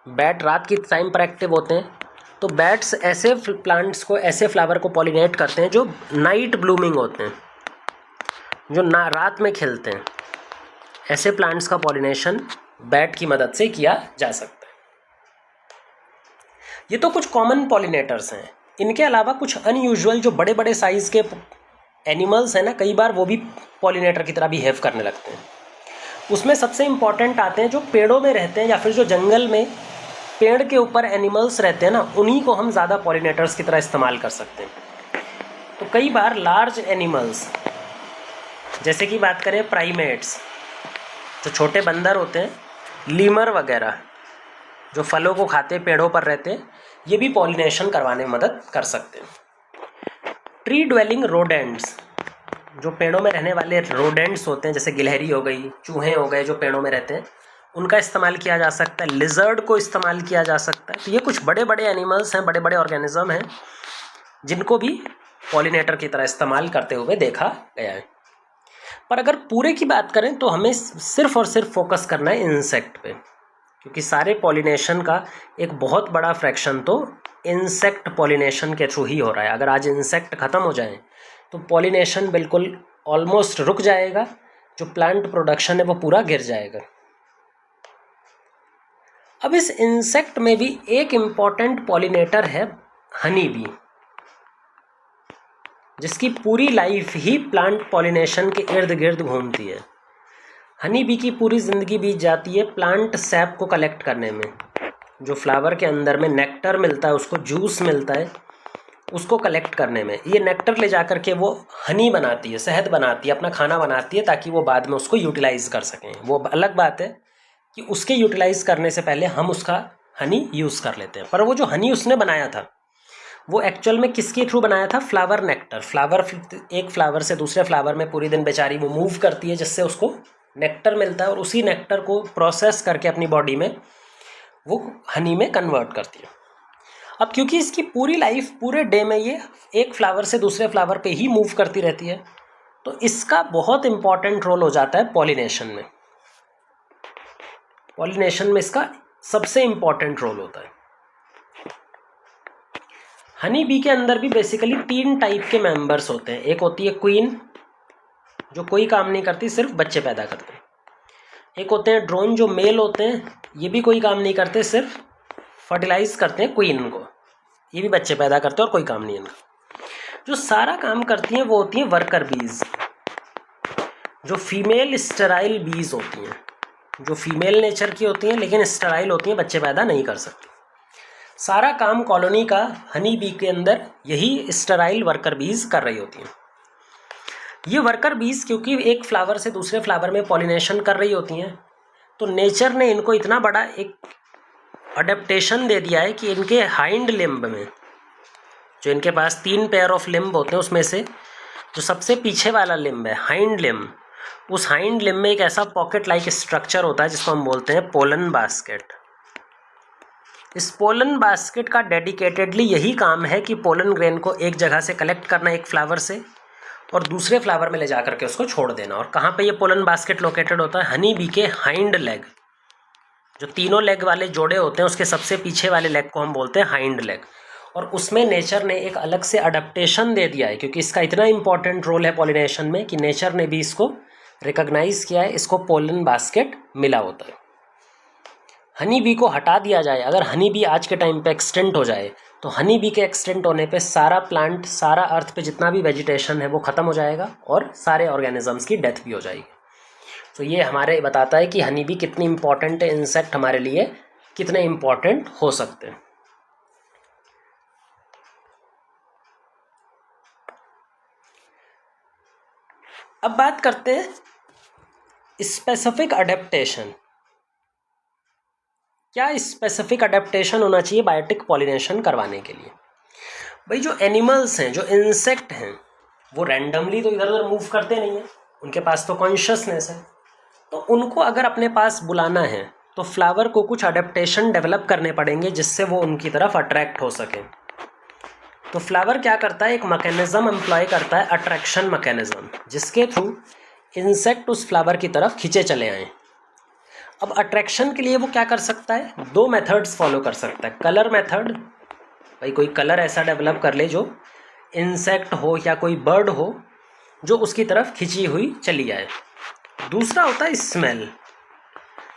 बैट रात की टाइम पर एक्टिव होते हैं, तो बैट्स ऐसे प्लांट्स को, ऐसे फ्लावर को पॉलिनेट करते हैं जो नाइट ब्लूमिंग होते हैं, जो ना रात में खिलते हैं। ऐसे प्लांट्स का पॉलिनेशन बैट की मदद से किया जा सकता है। ये तो कुछ कॉमन पॉलिनेटर्स हैं। इनके अलावा कुछ अनयूजुअल जो बड़े बड़े साइज के एनिमल्स हैं ना, कई बार वो भी पॉलिनेटर की तरह बिहेव करने लगते हैं। उसमें सबसे इम्पॉर्टेंट आते हैं जो पेड़ों में रहते हैं या फिर जो जंगल में पेड़ के ऊपर एनिमल्स रहते हैं ना, उन्हीं को हम ज़्यादा पॉलिनेटर्स की तरह इस्तेमाल कर सकते हैं। तो कई बार लार्ज एनिमल्स, जैसे कि बात करें प्राइमेट्स, जो छोटे बंदर होते हैं, लीमर वगैरह जो फलों को खाते पेड़ों पर रहते हैं, ये भी पॉलिनेशन करवाने में मदद कर सकते हैं। ट्री ड्वेलिंग रोडेंट्स, जो पेड़ों में रहने वाले रोडेंट्स होते हैं, जैसे गिलहरी हो गई, चूहे हो गए जो पेड़ों में रहते हैं, उनका इस्तेमाल किया जा सकता है। लिजर्ड को इस्तेमाल किया जा सकता है। तो ये कुछ बड़े बड़े एनिमल्स हैं, बड़े बड़े ऑर्गेनिज्म हैं जिनको भी पॉलिनेटर की तरह इस्तेमाल करते हुए देखा गया है। पर अगर पूरे की बात करें तो हमें सिर्फ और सिर्फ फोकस करना है इंसेक्ट पे, क्योंकि सारे पॉलिनेशन का एक बहुत बड़ा फ्रैक्शन तो इंसेक्ट पॉलिनेशन के थ्रू ही हो रहा है। अगर आज इंसेक्ट ख़त्म हो जाए तो पॉलिनेशन बिल्कुल ऑलमोस्ट रुक जाएगा, जो प्लांट प्रोडक्शन है वो पूरा गिर जाएगा। अब इस इंसेक्ट में भी एक इम्पॉर्टेंट पॉलिनेटर है हनी बी, जिसकी पूरी लाइफ ही प्लांट पॉलिनेशन के इर्द गिर्द घूमती है। हनी बी की पूरी ज़िंदगी बीत जाती है प्लांट सैप को कलेक्ट करने में। जो फ्लावर के अंदर में नेक्टर मिलता है, उसको जूस मिलता है, उसको कलेक्ट करने में। ये नेक्टर ले जा कर के वो हनी बनाती है, शहद बनाती है, अपना खाना बनाती है, ताकि वो बाद में उसको यूटिलाइज़ कर सकें। वो अलग बात है कि उसके यूटिलाइज़ करने से पहले हम उसका हनी यूज़ कर लेते हैं। पर वो जो हनी उसने बनाया था वो एक्चुअल में किसके थ्रू बनाया था? Flower nectar. एक फ्लावर से दूसरे फ्लावर में पूरी दिन बेचारी वो मूव करती है, जिससे उसको नेक्टर मिलता है, और उसी नेक्टर को प्रोसेस करके अपनी बॉडी में वो हनी में कन्वर्ट करती है। अब क्योंकि इसकी पूरी लाइफ, पूरे डे में ये एक फ्लावर से दूसरे फ्लावर पे ही मूव करती रहती है, तो इसका बहुत इंपॉर्टेंट रोल हो जाता है पॉलिनेशन में। पॉलिनेशन में इसका सबसे इंपॉर्टेंट रोल होता है। हनी बी के अंदर भी बेसिकली 3 टाइप के मेंबर्स होते हैं। एक होती है क्वीन, जो कोई काम नहीं करती, सिर्फ बच्चे पैदा करते हैं। एक होते हैं ड्रोन, जो मेल होते हैं, ये भी कोई काम नहीं करते, सिर्फ फर्टिलाइज करते हैं क्वीन को। ये भी बच्चे पैदा करते हैं और कोई काम नहीं है इनका। जो सारा काम करती हैं वो होती हैं वर्कर बीज, जो फीमेल स्टेराइल बीज होती हैं, जो फीमेल नेचर की होती हैं लेकिन स्टेराइल होती हैं, बच्चे पैदा नहीं कर सकती। सारा काम कॉलोनी का हनी बी के अंदर यही स्टेराइल वर्कर बीज कर रही होती हैं। ये वर्कर बीज क्योंकि एक फ्लावर से दूसरे फ्लावर में पॉलिनेशन कर रही होती हैं, तो नेचर ने इनको इतना बड़ा एक अडेप्टेशन दे दिया है कि इनके हाइंड लिम्ब में, जो इनके पास 3 पेयर ऑफ लिम्ब होते हैं, उसमें से जो सबसे पीछे वाला लिम्ब है, हाइंड लिम्ब, उस हाइंड लिम्ब में एक ऐसा पॉकेट लाइक स्ट्रक्चर होता है जिसको हम बोलते हैं पोलन बास्केट। इस पोलन बास्केट का डेडिकेटेडली यही काम है कि पोलन ग्रेन को एक जगह से कलेक्ट करना एक फ्लावर से, और दूसरे फ्लावर में ले जा करके उसको छोड़ देना। और कहाँ पे ये पोलन बास्केट लोकेटेड होता है? हनी बी के हाइंड लेग, जो तीनों लेग वाले जोड़े होते हैं, उसके सबसे पीछे वाले लेग को हम बोलते हैं हाइंड लेग। और उसमें नेचर ने एक अलग से अडेप्टेशन दे दिया है, क्योंकि इसका इतना इंपॉर्टेंट रोल है पॉलिनेशन में कि नेचर ने भी इसको रिकॉग्नाइज किया है, इसको पोलन बास्केट मिला होता है। हनी बी को हटा दिया जाए, अगर हनी बी आज के टाइम पे एक्सटेंट हो जाए, तो हनी बी के एक्सटेंट होने पे सारा प्लांट, सारा अर्थ पे जितना भी वेजिटेशन है वो ख़त्म हो जाएगा और सारे ऑर्गेनिजम्स की डेथ भी हो जाएगी। तो ये हमारे बताता है कि हनी बी कितनी इंपॉर्टेंट है, इंसेक्ट हमारे लिए कितने इंपॉर्टेंट हो सकते हैं। अब बात करते हैं स्पेसिफिक अडेप्टेशन। क्या स्पेसिफिक अडेप्टेशन होना चाहिए बायोटिक पॉलिनेशन करवाने के लिए? भाई जो एनिमल्स हैं, जो इंसेक्ट हैं, वो रैंडमली तो इधर उधर मूव करते नहीं हैं, उनके पास तो कॉन्शियसनेस है। तो उनको अगर अपने पास बुलाना है तो फ्लावर को कुछ अडेप्टेशन डेवलप करने पड़ेंगे जिससे वो उनकी तरफ अट्रैक्ट हो सके। तो फ्लावर क्या करता है, एक मैकेनिज्म एम्प्लॉय करता है, अट्रैक्शन मैकेनिज्म, जिसके थ्रू इंसेक्ट उस फ्लावर की तरफ खींचे चले आए। अब अट्रैक्शन के लिए वो क्या कर सकता है, दो मेथड्स फॉलो कर सकता है। कलर मेथड, भाई कोई कलर ऐसा डेवलप कर ले जो इंसेक्ट हो या कोई बर्ड हो जो उसकी तरफ खिंची हुई चली आए। दूसरा होता है स्मेल,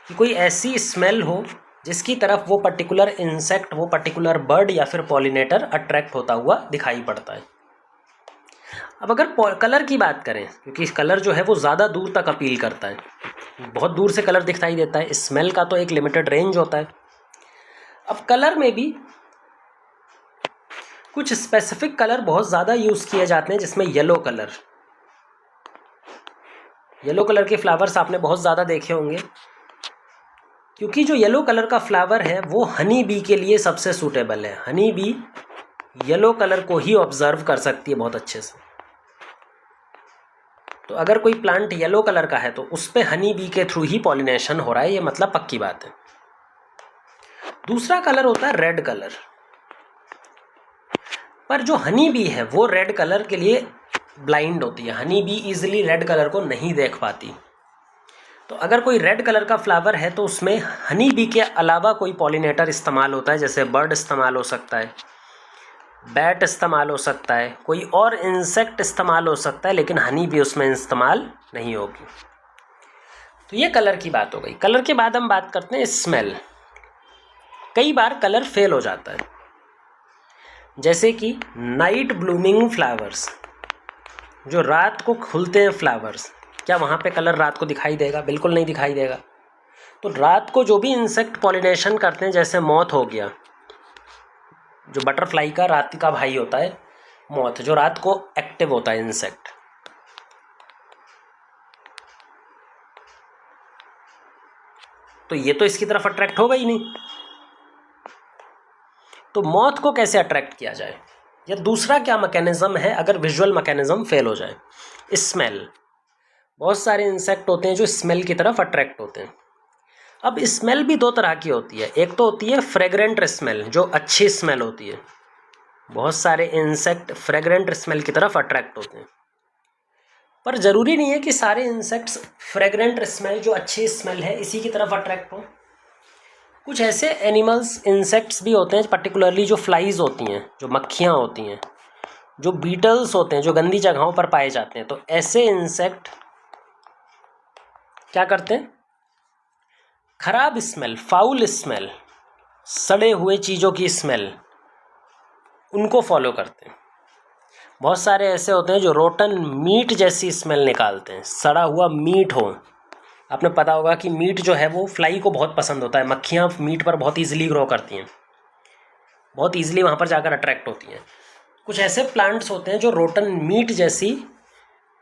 कि कोई ऐसी स्मेल हो जिसकी तरफ वो पर्टिकुलर इंसेक्ट, वो पर्टिकुलर बर्ड या फिर पॉलिनेटर अट्रैक्ट होता हुआ दिखाई पड़ता है। अब अगर कलर की बात करें, क्योंकि कलर जो है वो ज़्यादा दूर तक अपील करता है, बहुत दूर से कलर दिखाई देता है, स्मेल का तो एक लिमिटेड रेंज होता है। अब कलर में भी कुछ स्पेसिफिक कलर बहुत ज़्यादा यूज़ किए जाते हैं, जिसमें येलो कलर के फ्लावर्स आपने बहुत ज़्यादा देखे होंगे, क्योंकि जो येलो कलर का फ्लावर है वो हनी बी के लिए सबसे सूटेबल है। हनी बी येलो कलर को ही ऑब्जर्व कर सकती है बहुत अच्छे से। तो अगर कोई प्लांट येलो कलर का है तो उस पे हनी बी के थ्रू ही पॉलिनेशन हो रहा है, ये मतलब पक्की बात है। दूसरा कलर होता है रेड कलर, पर जो हनी बी है वो रेड कलर के लिए ब्लाइंड होती है। Honey be easily red colour को नहीं देख पाती। तो अगर कोई रेड कलर का फ्लावर है तो उसमें हनी बी के अलावा कोई पॉलिनेटर इस्तेमाल होता है, जैसे बर्ड इस्तेमाल हो सकता है, बैट इस्तेमाल हो सकता है, कोई और इंसेक्ट इस्तेमाल हो सकता है, लेकिन हनी बी उसमें इस्तेमाल नहीं होगी। तो ये कलर की बात हो गई। कलर के बाद हम बात करते हैं स्मेल। कई बार कलर फेल हो जाता है, जैसे कि नाइट ब्लूमिंग फ्लावर्स, जो रात को खुलते हैं फ्लावर्स, क्या वहाँ पे कलर रात को दिखाई देगा? बिल्कुल नहीं दिखाई देगा। तो रात को जो भी इंसेक्ट पॉलिनेशन करते हैं, जैसे मॉथ हो गया, जो बटरफ्लाई का रात का भाई होता है मॉथ, जो रात को एक्टिव होता है इंसेक्ट, तो ये तो इसकी तरफ अट्रैक्ट होगा ही नहीं। तो मॉथ को कैसे अट्रैक्ट किया जाए, या दूसरा क्या मैकेनिज्म है अगर विजुअल मैकेनिज्म फेल हो जाए? स्मेल। बहुत सारे इंसेक्ट होते हैं जो स्मेल की तरफ अट्रैक्ट होते हैं। अब स्मेल भी दो तरह की होती है। एक तो होती है फ्रेग्रेंट स्मेल, जो अच्छी स्मेल होती है। बहुत सारे इंसेक्ट फ्रेग्रेंट स्मेल की तरफ अट्रैक्ट होते हैं, पर ज़रूरी नहीं है कि सारे इंसेक्ट्स फ्रेग्रेंट स्मेल, जो अच्छी स्मेल है, इसी की तरफ अट्रैक्ट हो। कुछ ऐसे एनिमल्स, इंसेक्ट्स भी होते हैं, पर्टिकुलरली जो फ्लाइज होती हैं, जो मक्खियाँ होती हैं, जो बीटल्स होते हैं, जो गंदी जगहों पर पाए जाते हैं। तो ऐसे इंसेक्ट क्या करते हैं, खराब स्मेल, फाउल स्मेल, सड़े हुए चीज़ों की स्मेल, उनको फॉलो करते हैं। बहुत सारे ऐसे होते हैं जो रोटन मीट जैसी स्मेल निकालते हैं, सड़ा हुआ मीट हो। आपने पता होगा कि मीट जो है वो फ्लाई को बहुत पसंद होता है, मक्खियाँ मीट पर बहुत ईजिली ग्रो करती हैं, बहुत ईजिली वहाँ पर जाकर अट्रैक्ट होती हैं। कुछ ऐसे प्लांट्स होते हैं जो रोटन मीट जैसी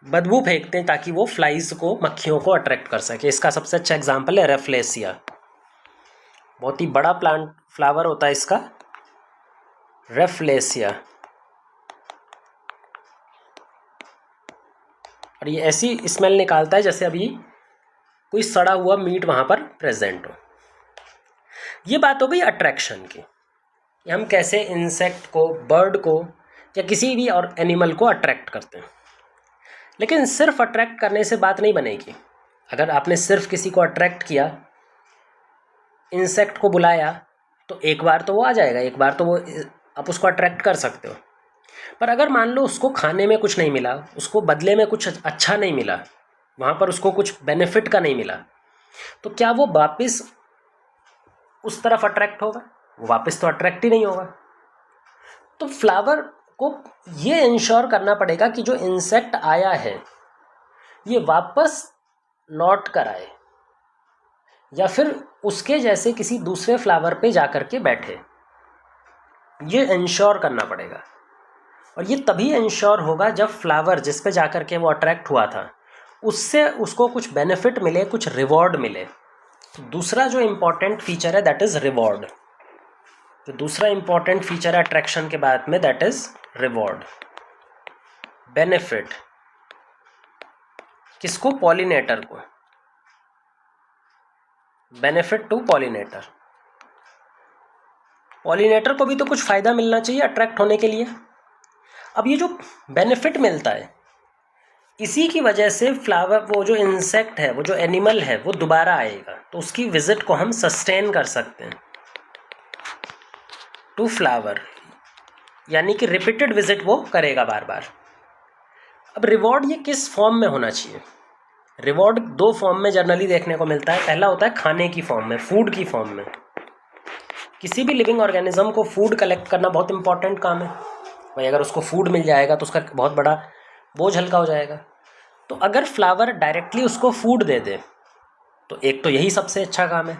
बदबू फेंकते हैं ताकि वो फ्लाइज को, मक्खियों को अट्रैक्ट कर सके। इसका सबसे अच्छा एग्जाम्पल है रेफ्लेसिया, बहुत ही बड़ा प्लांट फ्लावर होता है इसका, रेफ्लेसिया। और ये ऐसी स्मेल निकालता है जैसे अभी कोई सड़ा हुआ मीट वहाँ पर प्रेजेंट हो। ये बात हो गई अट्रैक्शन की, हम कैसे इंसेक्ट को, बर्ड को या किसी भी और एनिमल को अट्रैक्ट करते हैं। लेकिन सिर्फ अट्रैक्ट करने से बात नहीं बनेगी। अगर आपने सिर्फ किसी को अट्रैक्ट किया, इंसेक्ट को बुलाया, तो एक बार तो वो आ जाएगा, एक बार तो वो आप उसको अट्रैक्ट कर सकते हो। पर अगर मान लो उसको खाने में कुछ नहीं मिला, उसको बदले में कुछ अच्छा नहीं मिला, वहाँ पर उसको कुछ बेनिफिट का नहीं मिला, तो क्या वो वापस उस तरफ अट्रैक्ट होगा? वो वापस तो अट्रैक्ट ही नहीं होगा। तो फ्लावर को ये इंश्योर करना पड़ेगा कि जो इंसेक्ट आया है ये वापस लौट कर आए या फिर उसके जैसे किसी दूसरे फ्लावर पे जाकर के बैठे, ये इंश्योर करना पड़ेगा। और ये तभी इंश्योर होगा जब फ्लावर जिस पे जाकर के वो अट्रैक्ट हुआ था उससे उसको कुछ बेनिफिट मिले, कुछ रिवॉर्ड मिले। तो दूसरा जो इम्पोर्टेंट फीचर है दैट इज़ रिवॉर्ड। तो दूसरा इम्पोर्टेंट फीचर है अट्रैक्शन के बाद में दैट इज़ रिवॉर्ड, बेनिफिट। किसको? पॉलिनेटर को, बेनिफिट टू पॉलिनेटर। पॉलिनेटर को भी तो कुछ फ़ायदा मिलना चाहिए अट्रैक्ट होने के लिए। अब ये जो बेनिफिट मिलता है इसी की वजह से फ्लावर, वो जो इंसेक्ट है, वो जो एनिमल है वो दोबारा आएगा, तो उसकी विजिट को हम सस्टेन कर सकते हैं टू फ्लावर, यानी कि रिपीटेड विजिट वो करेगा बार बार। अब रिवॉर्ड ये किस फॉर्म में होना चाहिए? रिवॉर्ड दो फॉर्म में जनरली देखने को मिलता है। पहला होता है खाने की फॉर्म में, फूड की फॉर्म में। किसी भी लिविंग ऑर्गेनिज्म को फूड कलेक्ट करना बहुत इंपॉर्टेंट काम है भाई। अगर उसको फूड मिल जाएगा तो उसका बहुत बड़ा बोझ हल्का हो जाएगा। तो अगर फ्लावर डायरेक्टली उसको फूड दे दे तो एक तो यही सबसे अच्छा काम है।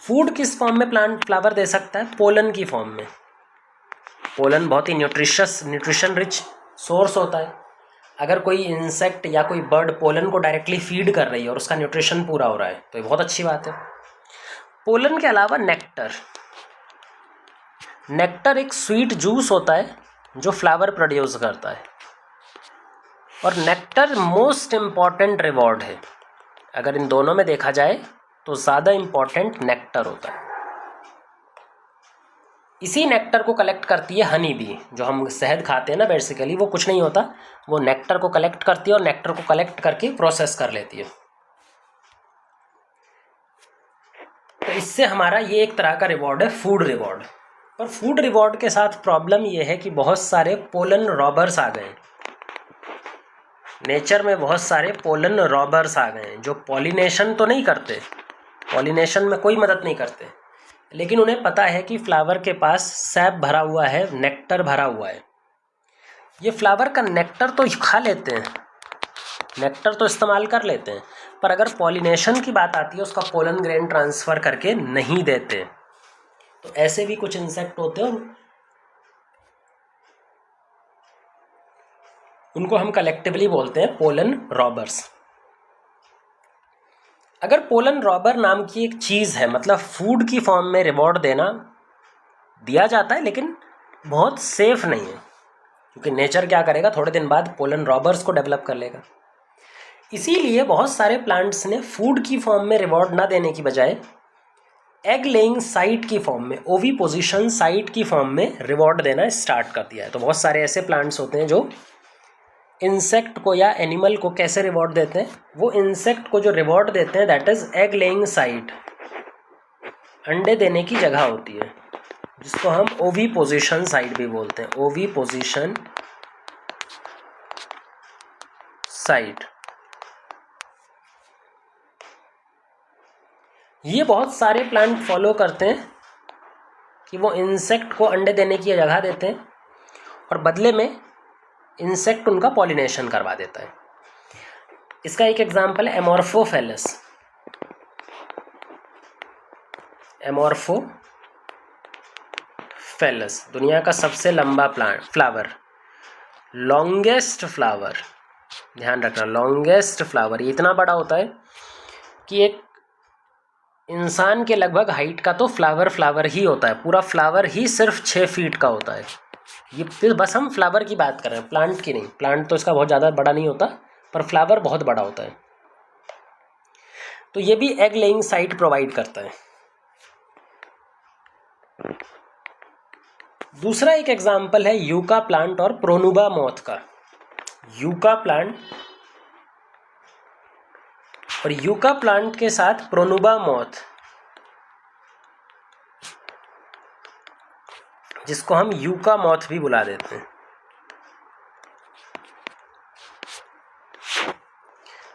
फूड किस फॉर्म में प्लांट फ्लावर दे सकता है? पोलन की फॉर्म में। पोलन बहुत ही न्यूट्रिशन रिच सोर्स होता है। अगर कोई इंसेक्ट या कोई बर्ड पोलन को डायरेक्टली फीड कर रही है और उसका न्यूट्रिशन पूरा हो रहा है तो ये बहुत अच्छी बात है। पोलन के अलावा नेक्टर, नेक्टर एक स्वीट जूस होता है जो फ्लावर प्रोड्यूस करता है, और नेक्टर मोस्ट इम्पॉर्टेंट रिवॉर्ड है। अगर इन दोनों में देखा जाए तो ज़्यादा इम्पॉर्टेंट नेक्टर होता है। इसी नेक्टर को कलेक्ट करती है हनी बी, जो हम शहद खाते हैं ना, बेसिकली वो कुछ नहीं होता, वो नेक्टर को कलेक्ट करती है और नेक्टर को कलेक्ट करके प्रोसेस कर लेती है। तो इससे हमारा ये एक तरह का रिवॉर्ड है, फूड रिवॉर्ड। पर फूड रिवॉर्ड के साथ प्रॉब्लम ये है कि बहुत सारे पोलन रॉबर्स आ गए। नेचर में बहुत सारे पोलन रॉबर्स आ गए हैं जो पॉलिनेशन तो नहीं करते, पॉलिनेशन में कोई मदद नहीं करते, लेकिन उन्हें पता है कि फ्लावर के पास सैप भरा हुआ है, नेक्टर भरा हुआ है। ये फ्लावर का नेक्टर तो खा लेते हैं, नेक्टर तो इस्तेमाल कर लेते हैं, पर अगर पॉलिनेशन की बात आती है उसका पोलन ग्रेन ट्रांसफ़र करके नहीं देते। तो ऐसे भी कुछ इंसेक्ट होते हैं, उनको हम कलेक्टिवली बोलते हैं पोलन रॉबर्स। अगर पोलन रॉबर नाम की एक चीज़ है, मतलब फूड की फॉर्म में रिवॉर्ड दिया जाता है, लेकिन बहुत सेफ नहीं है, क्योंकि नेचर क्या करेगा, थोड़े दिन बाद पोलन रॉबर्स को डेवलप कर लेगा। इसीलिए बहुत सारे प्लांट्स ने फूड की फॉर्म में रिवॉर्ड ना देने की बजाय एग लेइंग साइट की फॉर्म में, ओवी पोजिशन साइट की फॉर्म में रिवॉर्ड देना स्टार्ट कर दिया है। तो बहुत सारे ऐसे प्लांट्स होते हैं जो इंसेक्ट को या एनिमल को कैसे रिवॉर्ड देते हैं, वो इंसेक्ट को जो रिवॉर्ड देते हैं that is egg laying site, अंडे देने की जगह होती है, जिसको हम ओवी पोजिशन साइट भी बोलते हैं, ओवी पोजिशन साइट। ये बहुत सारे प्लांट फॉलो करते हैं कि वो इंसेक्ट को अंडे देने की जगह देते हैं और बदले में इंसेक्ट उनका पॉलिनेशन करवा देता है। इसका एक एग्जांपल है एमोर्फोफेलस। एमोर्फोफेलस दुनिया का सबसे लंबा फ्लावर, लॉन्गेस्ट फ्लावर, ध्यान रखना लॉन्गेस्ट फ्लावर। ये इतना बड़ा होता है कि एक इंसान के लगभग हाइट का तो फ्लावर ही होता है, पूरा फ्लावर ही सिर्फ 6 फीट का होता है। ये फिर बस हम फ्लावर की बात कर रहे हैं, प्लांट की नहीं। प्लांट तो इसका बहुत ज़्यादा बड़ा नहीं होता, पर फ्लावर बहुत बड़ा होता है। तो ये भी एग लेइंग साइट प्रोवाइड करता है। दूसरा एक एग्जाम्पल है यूका प्लांट और प्रोनुबा मॉथ का। यूका प्लांट और यूका प्लांट के साथ प्रोनुबा मॉथ, जिसको हम यूका मॉथ भी बुला देते हैं।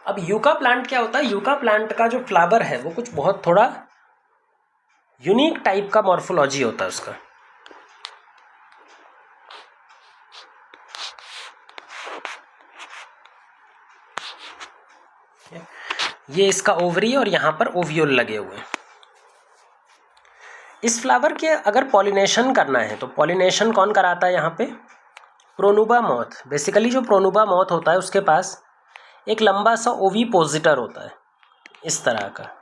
अब यूका प्लांट क्या होता है? यूका प्लांट का जो फ्लावर है वो कुछ बहुत थोड़ा यूनिक टाइप का मॉर्फोलॉजी होता है उसका। ये इसका ओवरी है और यहाँ पर ओव्यूल लगे हुए हैं। इस फ्लावर के अगर पॉलिनेशन करना है तो पॉलिनेशन कौन कराता है यहाँ पे? Pronuba moth. बेसिकली जो प्रोनुबा मॉथ होता है उसके पास एक लंबा सा ओवीपोजिटर होता है, इस तरह का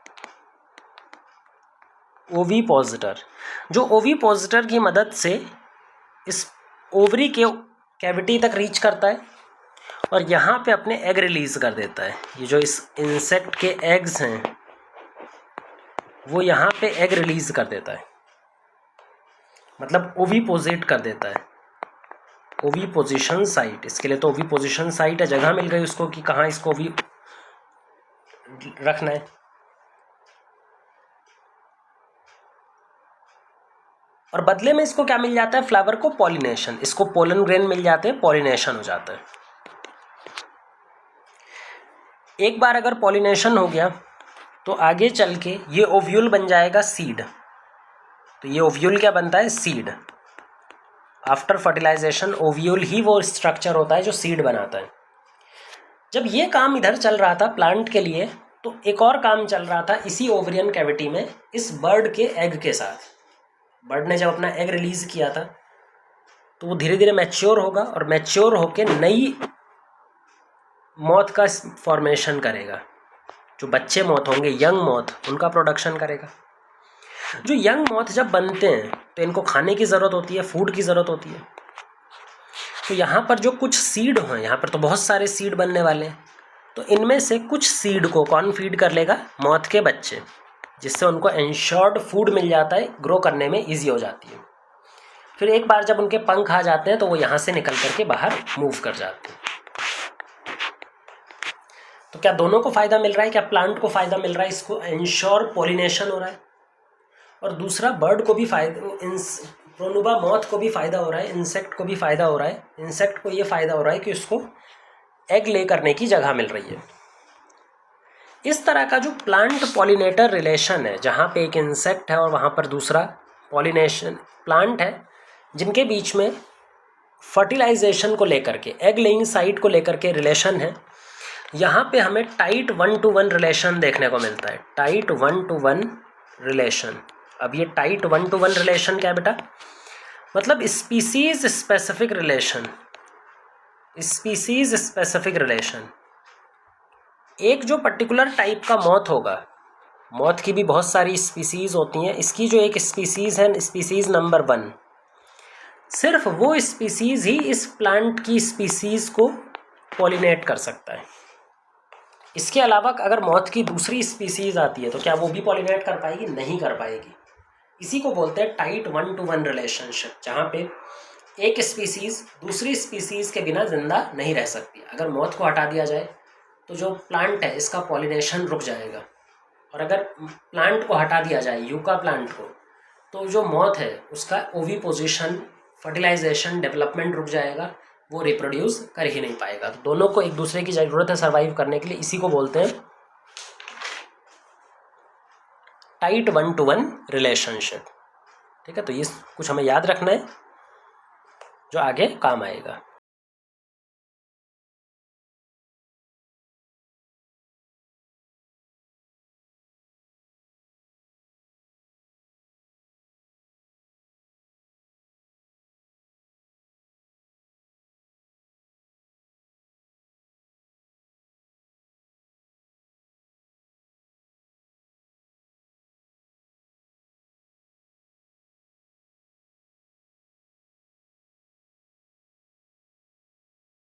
ओवीपोजिटर, जो ओवीपोजिटर की मदद से इस ओवरी के कैविटी तक रीच करता है और यहाँ पे अपने एग रिलीज कर देता है। ये जो इस इंसेक्ट के एग्स हैं वो यहाँ पे एग रिलीज कर देता है, मतलब ओवीपोजिट कर देता है। ओवीपोजिशन साइट, इसके लिए तो ओवीपोजिशन साइट है, जगह मिल गई उसको कि कहाँ इसको ओवी रखना है। और बदले में इसको क्या मिल जाता है? फ्लावर को पॉलिनेशन, इसको पोलन ग्रेन मिल जाते हैं, पॉलिनेशन हो जाता है। एक बार अगर पॉलिनेशन हो गया तो आगे चल के ये ओव्यूल बन जाएगा सीड। तो ये ओव्यूल क्या बनता है? सीड। आफ्टर फर्टिलाइजेशन ओव्यूल ही वो स्ट्रक्चर होता है जो सीड बनाता है। जब ये काम इधर चल रहा था प्लांट के लिए, तो एक और काम चल रहा था इसी ओवरियन कैविटी में इस बर्ड के एग के साथ। बर्ड ने जब अपना एग रिलीज किया था तो वो धीरे धीरे मैच्योर होगा और मैच्योर होके नई मॉथ का फॉर्मेशन करेगा। जो बच्चे मॉथ होंगे, यंग मॉथ, उनका प्रोडक्शन करेगा। जो यंग मॉथ जब बनते हैं तो इनको खाने की ज़रूरत होती है, फूड की ज़रूरत होती है। तो यहाँ पर जो कुछ सीड हैं, यहाँ पर तो बहुत सारे सीड बनने वाले हैं, तो इनमें से कुछ सीड को कौन फीड कर लेगा? मॉथ के बच्चे, जिससे उनको एंश्योर्ड फूड मिल जाता है, ग्रो करने में ईजी हो जाती है। फिर एक बार जब उनके पंख आ जाते हैं तो वो यहाँ से निकल करके बाहर मूव कर जाते हैं। तो क्या दोनों को फ़ायदा मिल रहा है? क्या प्लांट को फ़ायदा मिल रहा है, इसको एंश्योर पॉलिनेशन हो रहा है, और दूसरा बर्ड को भी फ़ायदा, प्रोनुबा मॉथ को भी फ़ायदा हो रहा है, इंसेक्ट को भी फ़ायदा हो रहा है। इंसेक्ट को ये फ़ायदा हो रहा है कि उसको एग ले करने की जगह मिल रही है। इस तरह का जो प्लांट पॉलिनेटर रिलेशन है, जहाँ पे एक इंसेक्ट है और वहाँ पर दूसरा पॉलिनेशन प्लांट है, जिनके बीच में फर्टिलाइजेशन को लेकर के, एग लेइंग साइट को लेकर के रिलेशन है, यहाँ पे हमें टाइट 1-to-1 रिलेशन देखने को मिलता है। Tight 1-to-1 relation. अब ये टाइट 1-to-1 रिलेशन क्या है बेटा? मतलब species specific relation. Species specific relation. एक जो पर्टिकुलर टाइप का मॉथ होगा, मॉथ की भी बहुत सारी स्पीसीज होती हैं, इसकी जो एक स्पीसीज है, स्पीसीज नंबर 1, सिर्फ वो स्पीसीज ही इस प्लांट की स्पीसीज को पॉलिनेट कर सकता है। इसके अलावा अगर मॉथ की दूसरी स्पीसीज आती है तो क्या वो भी पॉलिनेट कर पाएगी? नहीं कर पाएगी। इसी को बोलते हैं टाइट 1-to-1 रिलेशनशिप, जहाँ पे एक स्पीसीज दूसरी स्पीसीज के बिना जिंदा नहीं रह सकती। अगर मॉथ को हटा दिया जाए तो जो प्लांट है इसका पॉलिनेशन रुक जाएगा, और अगर प्लांट को हटा दिया जाए, यूका प्लांट को, तो जो मॉथ है उसका ओवीपोजिशन, फर्टिलाइजेशन, डेवलपमेंट रुक जाएगा, वो रिप्रोड्यूस कर ही नहीं पाएगा। तो दोनों को एक दूसरे की ज़रूरत है सर्वाइव करने के लिए। इसी को बोलते हैं टाइट 1-to-1 रिलेशनशिप। ठीक है, तो ये कुछ हमें याद रखना है जो आगे काम आएगा।